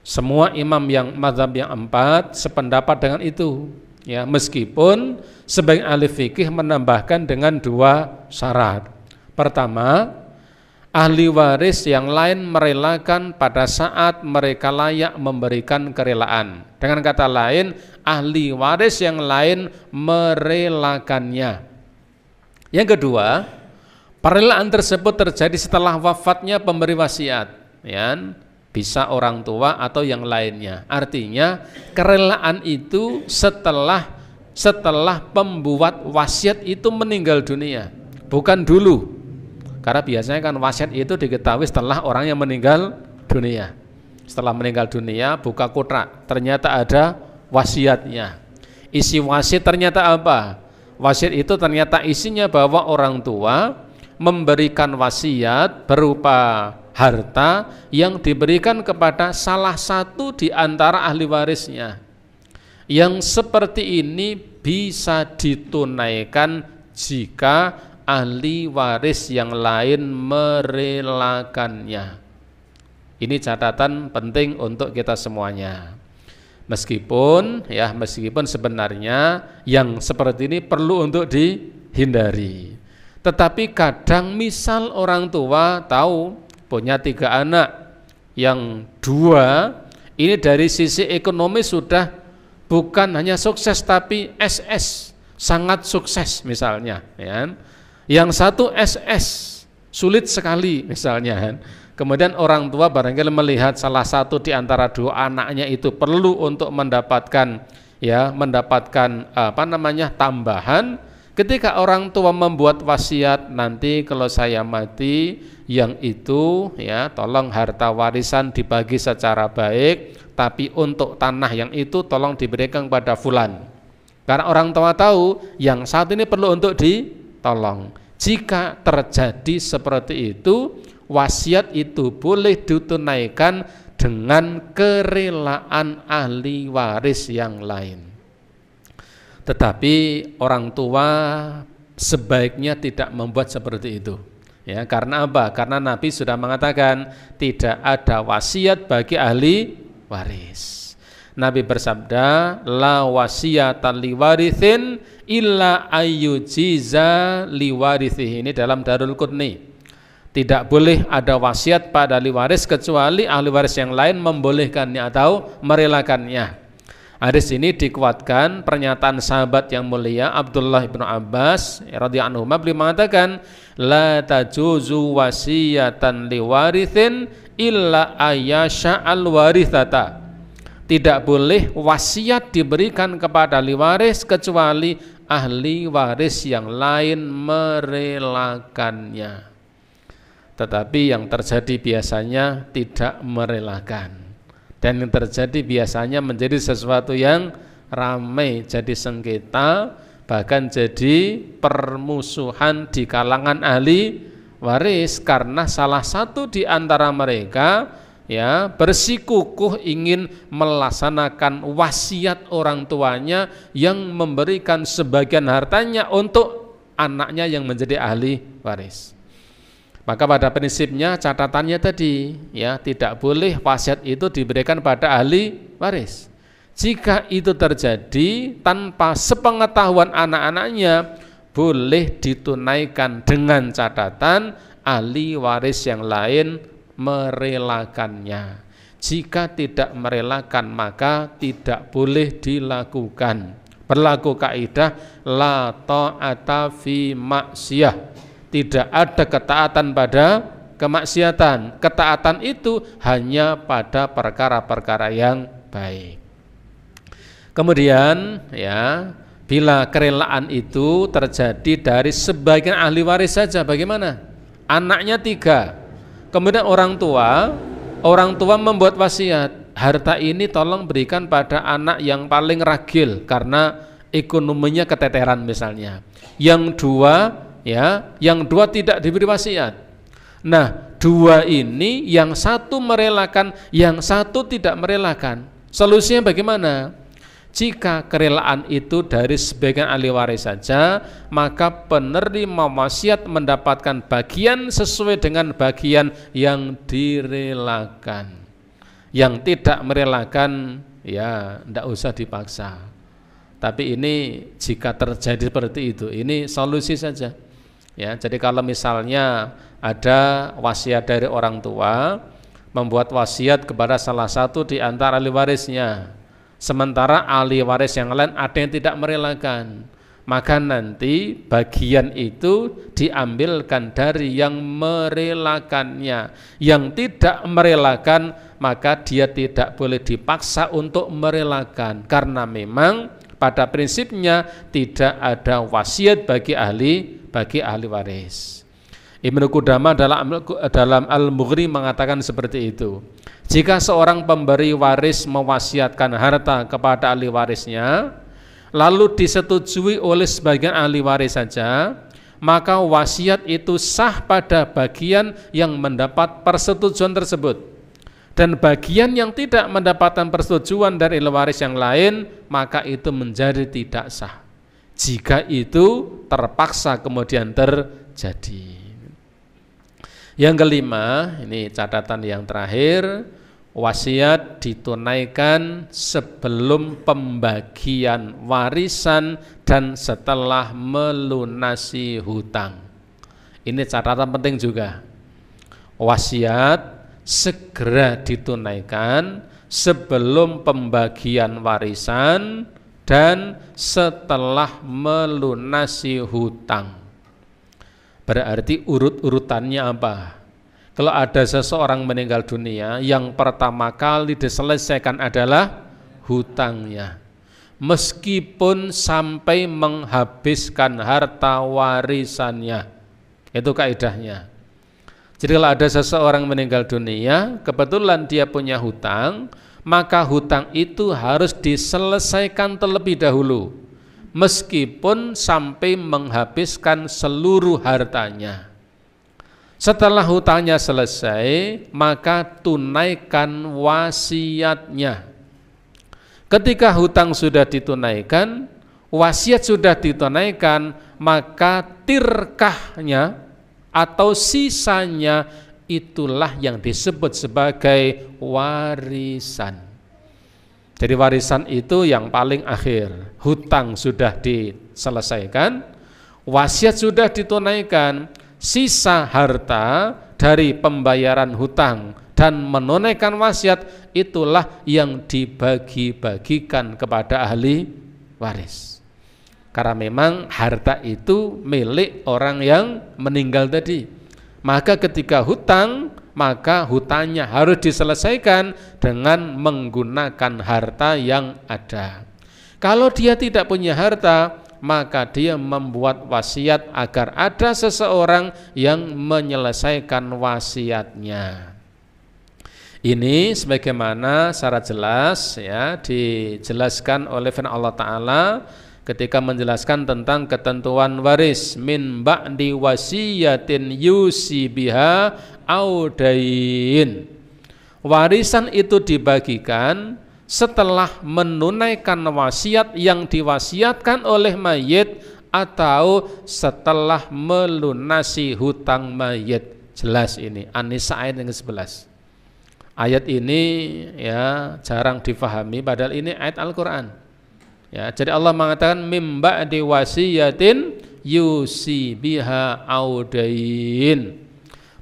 Speaker 1: Semua imam yang mazhab yang 4 sependapat dengan itu. Ya, meskipun sebagian ahli fikih menambahkan dengan 2 syarat. Pertama, ahli waris yang lain merelakan pada saat mereka layak memberikan kerelaan. Dengan kata lain, ahli waris yang lain merelakannya. Yang kedua, perelaan tersebut terjadi setelah wafatnya pemberi wasiat, ya, bisa orang tua atau yang lainnya. Artinya kerelaan itu setelah pembuat wasiat itu meninggal dunia, bukan dulu. Karena biasanya kan wasiat itu diketahui setelah orang yang meninggal dunia. Setelah meninggal dunia buka kotak, ternyata ada wasiatnya. Isi wasiat ternyata apa? Wasiat itu ternyata isinya bahwa orang tua memberikan wasiat berupa harta yang diberikan kepada salah satu di antara ahli warisnya. Yang seperti ini bisa ditunaikan jika ahli waris yang lain merelakannya. Ini catatan penting untuk kita semuanya. Meskipun sebenarnya yang seperti ini perlu untuk dihindari. Tetapi kadang misal orang tua tahu punya 3 anak, yang 2 ini dari sisi ekonomi sudah bukan hanya sukses tapi SS, sangat sukses misalnya, ya. Yang 1 SS sulit sekali misalnya. Kemudian orang tua barangkali melihat salah satu di antara 2 anaknya itu perlu untuk mendapatkan tambahan. Ketika orang tua membuat wasiat, nanti kalau saya mati, yang itu ya tolong harta warisan dibagi secara baik, tapi untuk tanah yang itu tolong diberikan kepada fulan. Karena orang tua tahu yang saat ini perlu untuk ditolong. Jika terjadi seperti itu, wasiat itu boleh ditunaikan dengan kerelaan ahli waris yang lain. Tetapi orang tua sebaiknya tidak membuat seperti itu. Ya, karena apa? Karena Nabi sudah mengatakan tidak ada wasiat bagi ahli waris. Nabi bersabda, la wasiyata liwarithin illa ayyujiza liwarithihi. Ini dalam Darul Qutni. Tidak boleh ada wasiat pada ahli waris kecuali ahli waris yang lain membolehkannya atau merelakannya. Hadis ini dikuatkan pernyataan sahabat yang mulia Abdullah bin Abbas radhiyallahu anhu, beliau mengatakan la tajuzu wasiyatan liwarithin illa ayyasha al-warithata. Tidak boleh wasiat diberikan kepada ahli waris kecuali ahli waris yang lain merelakannya. Tetapi yang terjadi biasanya tidak merelakan. Dan yang terjadi biasanya menjadi sesuatu yang ramai, jadi sengketa, bahkan jadi permusuhan di kalangan ahli waris karena salah satu di antara mereka ya bersikukuh ingin melaksanakan wasiat orang tuanya yang memberikan sebagian hartanya untuk anaknya yang menjadi ahli waris. Maka pada prinsipnya catatannya tadi ya tidak boleh wasiat itu diberikan pada ahli waris. Jika itu terjadi tanpa sepengetahuan anak-anaknya, boleh ditunaikan dengan catatan ahli waris yang lain merelakannya. Jika tidak merelakan maka tidak boleh dilakukan. Berlaku kaidah la ta'ata fi maksiyah. Tidak ada ketaatan pada kemaksiatan. Ketaatan itu hanya pada perkara-perkara yang baik. Kemudian ya, bila kerelaan itu terjadi dari sebagian ahli waris saja, bagaimana? Anaknya 3. Kemudian orang tua membuat wasiat, harta ini tolong berikan pada anak yang paling ragil karena ekonominya keteteran misalnya. Yang 2 tidak diberi wasiat. Nah, 2 ini yang satu merelakan, yang satu tidak merelakan. Solusinya bagaimana? Jika kerelaan itu dari sebagian ahli waris saja, maka penerima wasiat mendapatkan bagian sesuai dengan bagian yang direlakan. Yang tidak merelakan ya tidak usah dipaksa. Tapi ini jika terjadi seperti itu, ini solusi saja. Ya, jadi kalau misalnya ada wasiat dari orang tua membuat wasiat kepada salah satu di antara ahli warisnya, sementara ahli waris yang lain ada yang tidak merelakan, maka nanti bagian itu diambilkan dari yang merelakannya. Yang tidak merelakan maka dia tidak boleh dipaksa untuk merelakan, karena memang pada prinsipnya tidak ada wasiat bagi ahli waris. Ibnu Qudamah dalam Al-Mughni mengatakan seperti itu. Jika seorang pemberi waris mewasiatkan harta kepada ahli warisnya, lalu disetujui oleh sebagian ahli waris saja, maka wasiat itu sah pada bagian yang mendapat persetujuan tersebut. Dan bagian yang tidak mendapatkan persetujuan dari ahli waris yang lain, maka itu menjadi tidak sah. Jika itu terpaksa kemudian terjadi. Yang kelima, ini catatan yang terakhir, wasiat ditunaikan sebelum pembagian warisan dan setelah melunasi hutang. Ini catatan penting juga. Wasiat segera ditunaikan sebelum pembagian warisan dan setelah melunasi hutang. Berarti urut-urutannya apa? Kalau ada seseorang meninggal dunia, yang pertama kali diselesaikan adalah hutangnya, meskipun sampai menghabiskan harta warisannya. Itu kaidahnya. Jadi kalau ada seseorang meninggal dunia, kebetulan dia punya hutang, maka hutang itu harus diselesaikan terlebih dahulu, meskipun sampai menghabiskan seluruh hartanya. Setelah hutangnya selesai, maka tunaikan wasiatnya. Ketika hutang sudah ditunaikan, wasiat sudah ditunaikan, maka tirkahnya atau sisanya itulah yang disebut sebagai warisan. Jadi warisan itu yang paling akhir. Hutang sudah diselesaikan, wasiat sudah ditunaikan, sisa harta dari pembayaran hutang dan menunaikan wasiat itulah yang dibagi-bagikan kepada ahli waris. Karena memang harta itu milik orang yang meninggal tadi. Maka ketika hutang, maka hutangnya harus diselesaikan dengan menggunakan harta yang ada. Kalau dia tidak punya harta, maka dia membuat wasiat agar ada seseorang yang menyelesaikan wasiatnya. Ini sebagaimana secara jelas ya dijelaskan oleh firman Allah Ta'ala ketika menjelaskan tentang ketentuan waris, min ba'di wasiyatin yusi biha audain. Warisan itu dibagikan setelah menunaikan wasiat yang diwasiatkan oleh mayit atau setelah melunasi hutang mayit. Jelas ini An-Nisa ayat yang ke-11. Ayat ini ya jarang difahami padahal ini ayat Al-Qur'an. Ya, jadi Allah mengatakan mim ba'di wasiyatin yusi biha audain.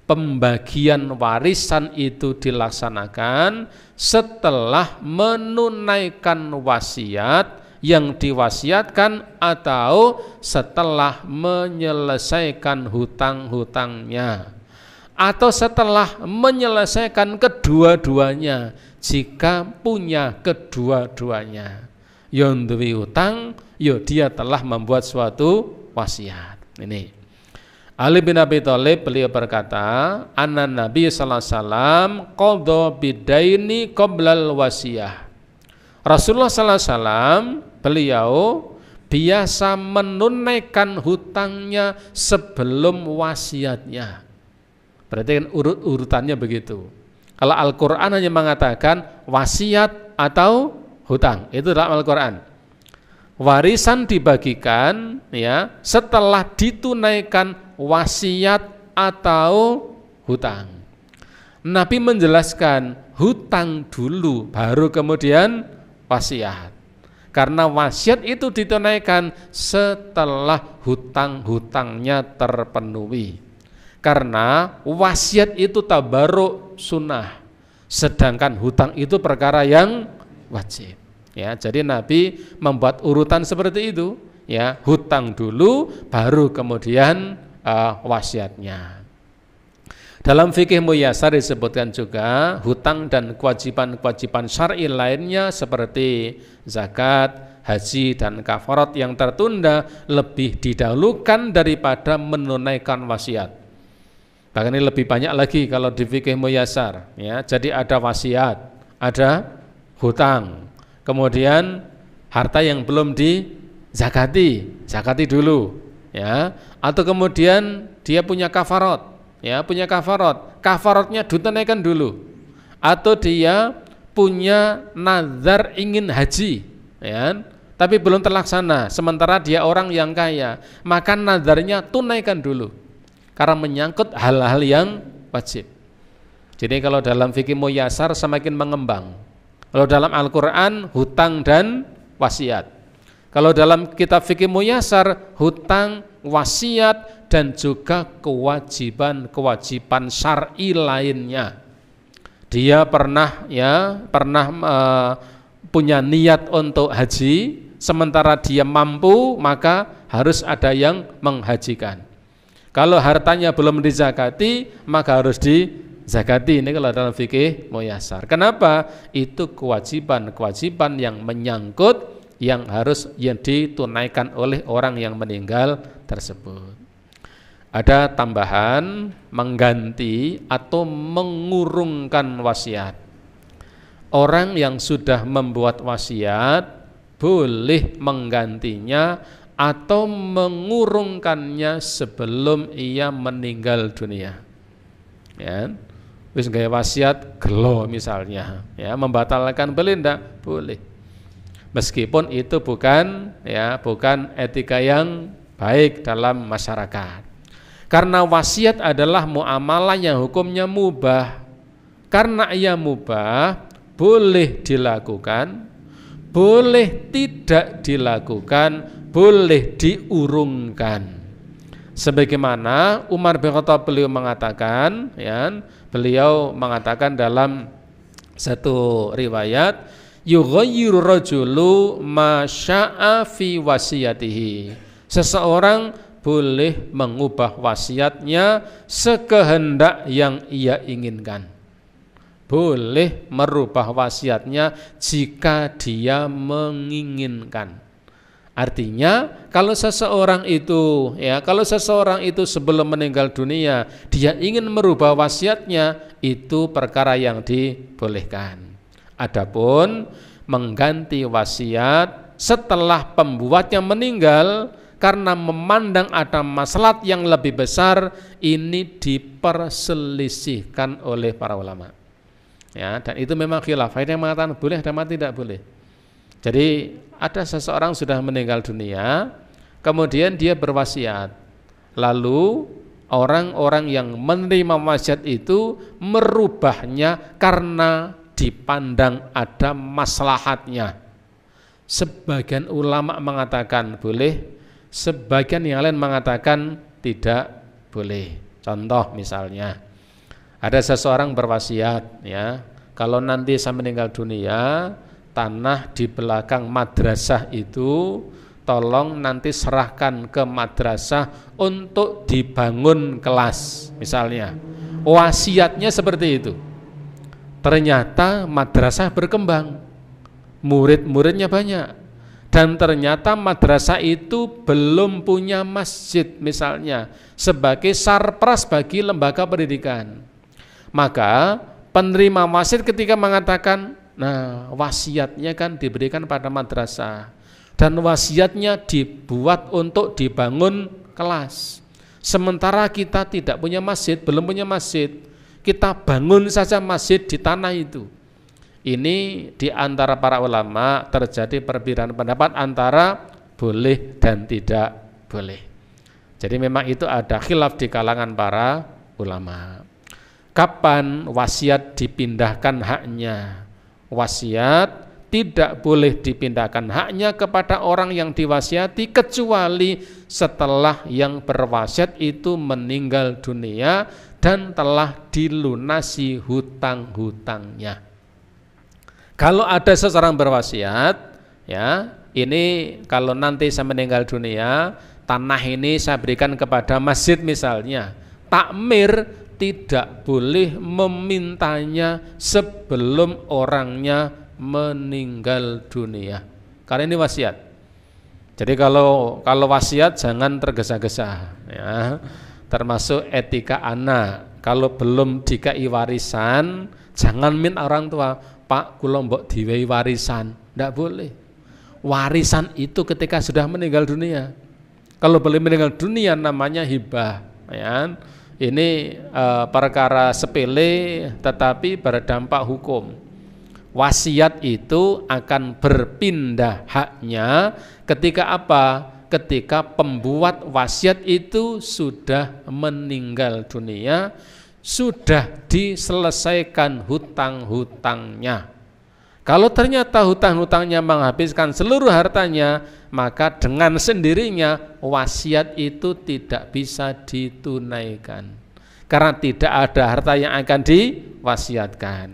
Speaker 1: Pembagian warisan itu dilaksanakan setelah menunaikan wasiat yang diwasiatkan atau setelah menyelesaikan hutang-hutangnya atau setelah menyelesaikan kedua-duanya jika punya kedua-duanya. Yang duwe hutang, dia telah membuat suatu wasiat. Ini Ali bin Abi Thalib beliau berkata, anna Nabi sallallahu alaihi wasallam qadha bidaini qoblal wasiyah. Rasulullah sallallahu alaihi wasallam beliau biasa menunaikan hutangnya sebelum wasiatnya. Berarti kan urutannya begitu. Kalau Al-Qur'an hanya mengatakan wasiat atau hutang, itu dalam Al-Qur'an. Warisan dibagikan ya setelah ditunaikan wasiat atau hutang. Nabi menjelaskan hutang dulu baru kemudian wasiat. Karena wasiat itu ditunaikan setelah hutang-hutangnya terpenuhi. Karena wasiat itu tabarruk sunnah, sedangkan hutang itu perkara yang wajib. Ya, jadi Nabi membuat urutan seperti itu, ya, hutang dulu baru kemudian wasiatnya. Dalam fikih muyasar disebutkan juga hutang dan kewajiban-kewajiban syar'i lainnya seperti zakat, haji dan kafarat yang tertunda lebih didahulukan daripada menunaikan wasiat. Bahkan ini lebih banyak lagi kalau di fikih muyasar, ya. Jadi ada wasiat, ada hutang. Kemudian harta yang belum zakati dulu, ya. Atau kemudian dia punya kafarat, ya, kafaratnya ditunaikan dulu. Atau dia punya nazar ingin haji, ya, tapi belum terlaksana, sementara dia orang yang kaya, maka nazarnya tunaikan dulu, karena menyangkut hal-hal yang wajib. Jadi kalau dalam fikih muyasar semakin mengembang. Kalau dalam Al-Quran hutang dan wasiat. Kalau dalam kitab fikih muyasar hutang, wasiat dan juga kewajiban-kewajiban syar'i lainnya. Dia pernah punya niat untuk haji, sementara dia mampu maka harus ada yang menghajikan. Kalau hartanya belum dizakati maka harus dizakati. Ini kalau dalam fikih muyasar. Kenapa? Itu kewajiban-kewajiban yang menyangkut yang harus ditunaikan oleh orang yang meninggal tersebut. Ada tambahan mengganti atau mengurungkan wasiat. Orang yang sudah membuat wasiat boleh menggantinya atau mengurungkannya sebelum ia meninggal dunia. Ya, wis gawe wasiat gelo misalnya, ya, membatalkan boleh ndak? Boleh. Meskipun itu bukan etika yang baik dalam masyarakat. Karena wasiat adalah muamalah yang hukumnya mubah. Karena ia mubah, boleh dilakukan, boleh tidak dilakukan, boleh diurungkan. Sebagaimana Umar bin Khattab beliau mengatakan, ya, beliau mengatakan dalam satu riwayat, yughayyiru rajulu ma syaa fi wasiyatihi. Seseorang boleh mengubah wasiatnya sekehendak yang ia inginkan. Boleh merubah wasiatnya jika dia menginginkan. Artinya kalau seseorang itu sebelum meninggal dunia dia ingin merubah wasiatnya, itu perkara yang dibolehkan. Adapun mengganti wasiat setelah pembuatnya meninggal karena memandang ada maslahat yang lebih besar, ini diperselisihkan oleh para ulama. Ya, dan itu memang khilaf. Ada yang mengatakan boleh, ada yang tidak boleh. Jadi ada seseorang sudah meninggal dunia, kemudian dia berwasiat. Lalu orang-orang yang menerima wasiat itu merubahnya karena dipandang ada maslahatnya. Sebagian ulama mengatakan boleh, sebagian yang lain mengatakan tidak boleh. Contoh misalnya, ada seseorang berwasiat, ya, kalau nanti saya meninggal dunia, tanah di belakang madrasah itu tolong nanti serahkan ke madrasah untuk dibangun kelas, misalnya. Wasiatnya seperti itu. Ternyata madrasah berkembang, murid-muridnya banyak, dan ternyata madrasah itu belum punya masjid misalnya, sebagai sarpras bagi lembaga pendidikan. Maka penerima wasiat ketika mengatakan, nah, wasiatnya kan diberikan pada madrasah dan wasiatnya dibuat untuk dibangun kelas. Sementara kita tidak punya masjid, belum punya masjid, kita bangun saja masjid di tanah itu. Ini di antara para ulama terjadi perbedaan pendapat antara boleh dan tidak boleh. Jadi memang itu ada khilaf di kalangan para ulama. Kapan wasiat dipindahkan haknya? Wasiat tidak boleh dipindahkan haknya kepada orang yang diwasiati kecuali setelah yang berwasiat itu meninggal dunia dan telah dilunasi hutang-hutangnya. Kalau ada seseorang berwasiat, ya, ini kalau nanti saya meninggal dunia, tanah ini saya berikan kepada masjid misalnya, takmir tidak boleh memintanya sebelum orangnya meninggal dunia, karena ini wasiat. Jadi kalau wasiat jangan tergesa-gesa, ya. Termasuk etika anak. Kalau belum dikai warisan, jangan minta orang tua, Pak, kula mbok diwehi warisan. Tidak boleh. Warisan itu ketika sudah meninggal dunia. Kalau belum meninggal dunia namanya hibah, ya. Ini perkara sepele tetapi berdampak hukum. Wasiat itu akan berpindah haknya ketika apa? Ketika pembuat wasiat itu sudah meninggal dunia, sudah diselesaikan hutang-hutangnya. Kalau ternyata hutang-hutangnya menghabiskan seluruh hartanya, maka dengan sendirinya wasiat itu tidak bisa ditunaikan, karena tidak ada harta yang akan diwasiatkan.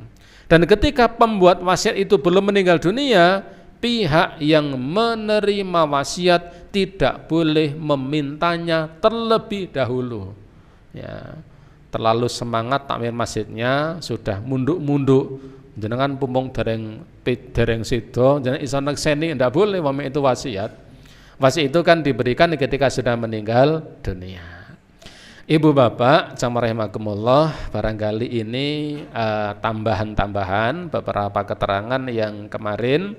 Speaker 1: Dan ketika pembuat wasiat itu belum meninggal dunia, pihak yang menerima wasiat tidak boleh memintanya terlebih dahulu. Ya, terlalu semangat takmir masjidnya, sudah munduk-munduk, jenengan pumpung dereng sido, jenengan iso nekseni, ndak boleh, wame itu wasiat. Wasiat itu kan diberikan ketika sudah meninggal dunia. Ibu bapak, jamaah rahimakumullah, barangkali ini tambahan-tambahan beberapa keterangan yang kemarin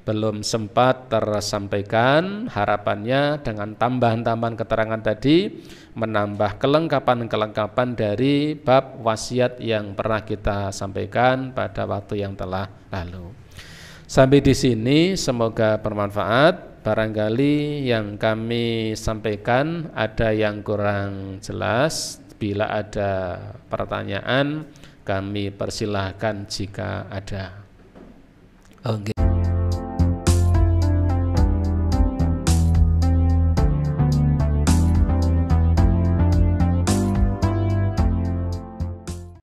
Speaker 1: belum sempat tersampaikan. Harapannya dengan tambahan-tambahan keterangan tadi menambah kelengkapan-kelengkapan dari bab wasiat yang pernah kita sampaikan pada waktu yang telah lalu. Sampai di sini semoga bermanfaat. Barangkali yang kami sampaikan ada yang kurang jelas. Bila ada pertanyaan kami persilahkan jika ada. Okay.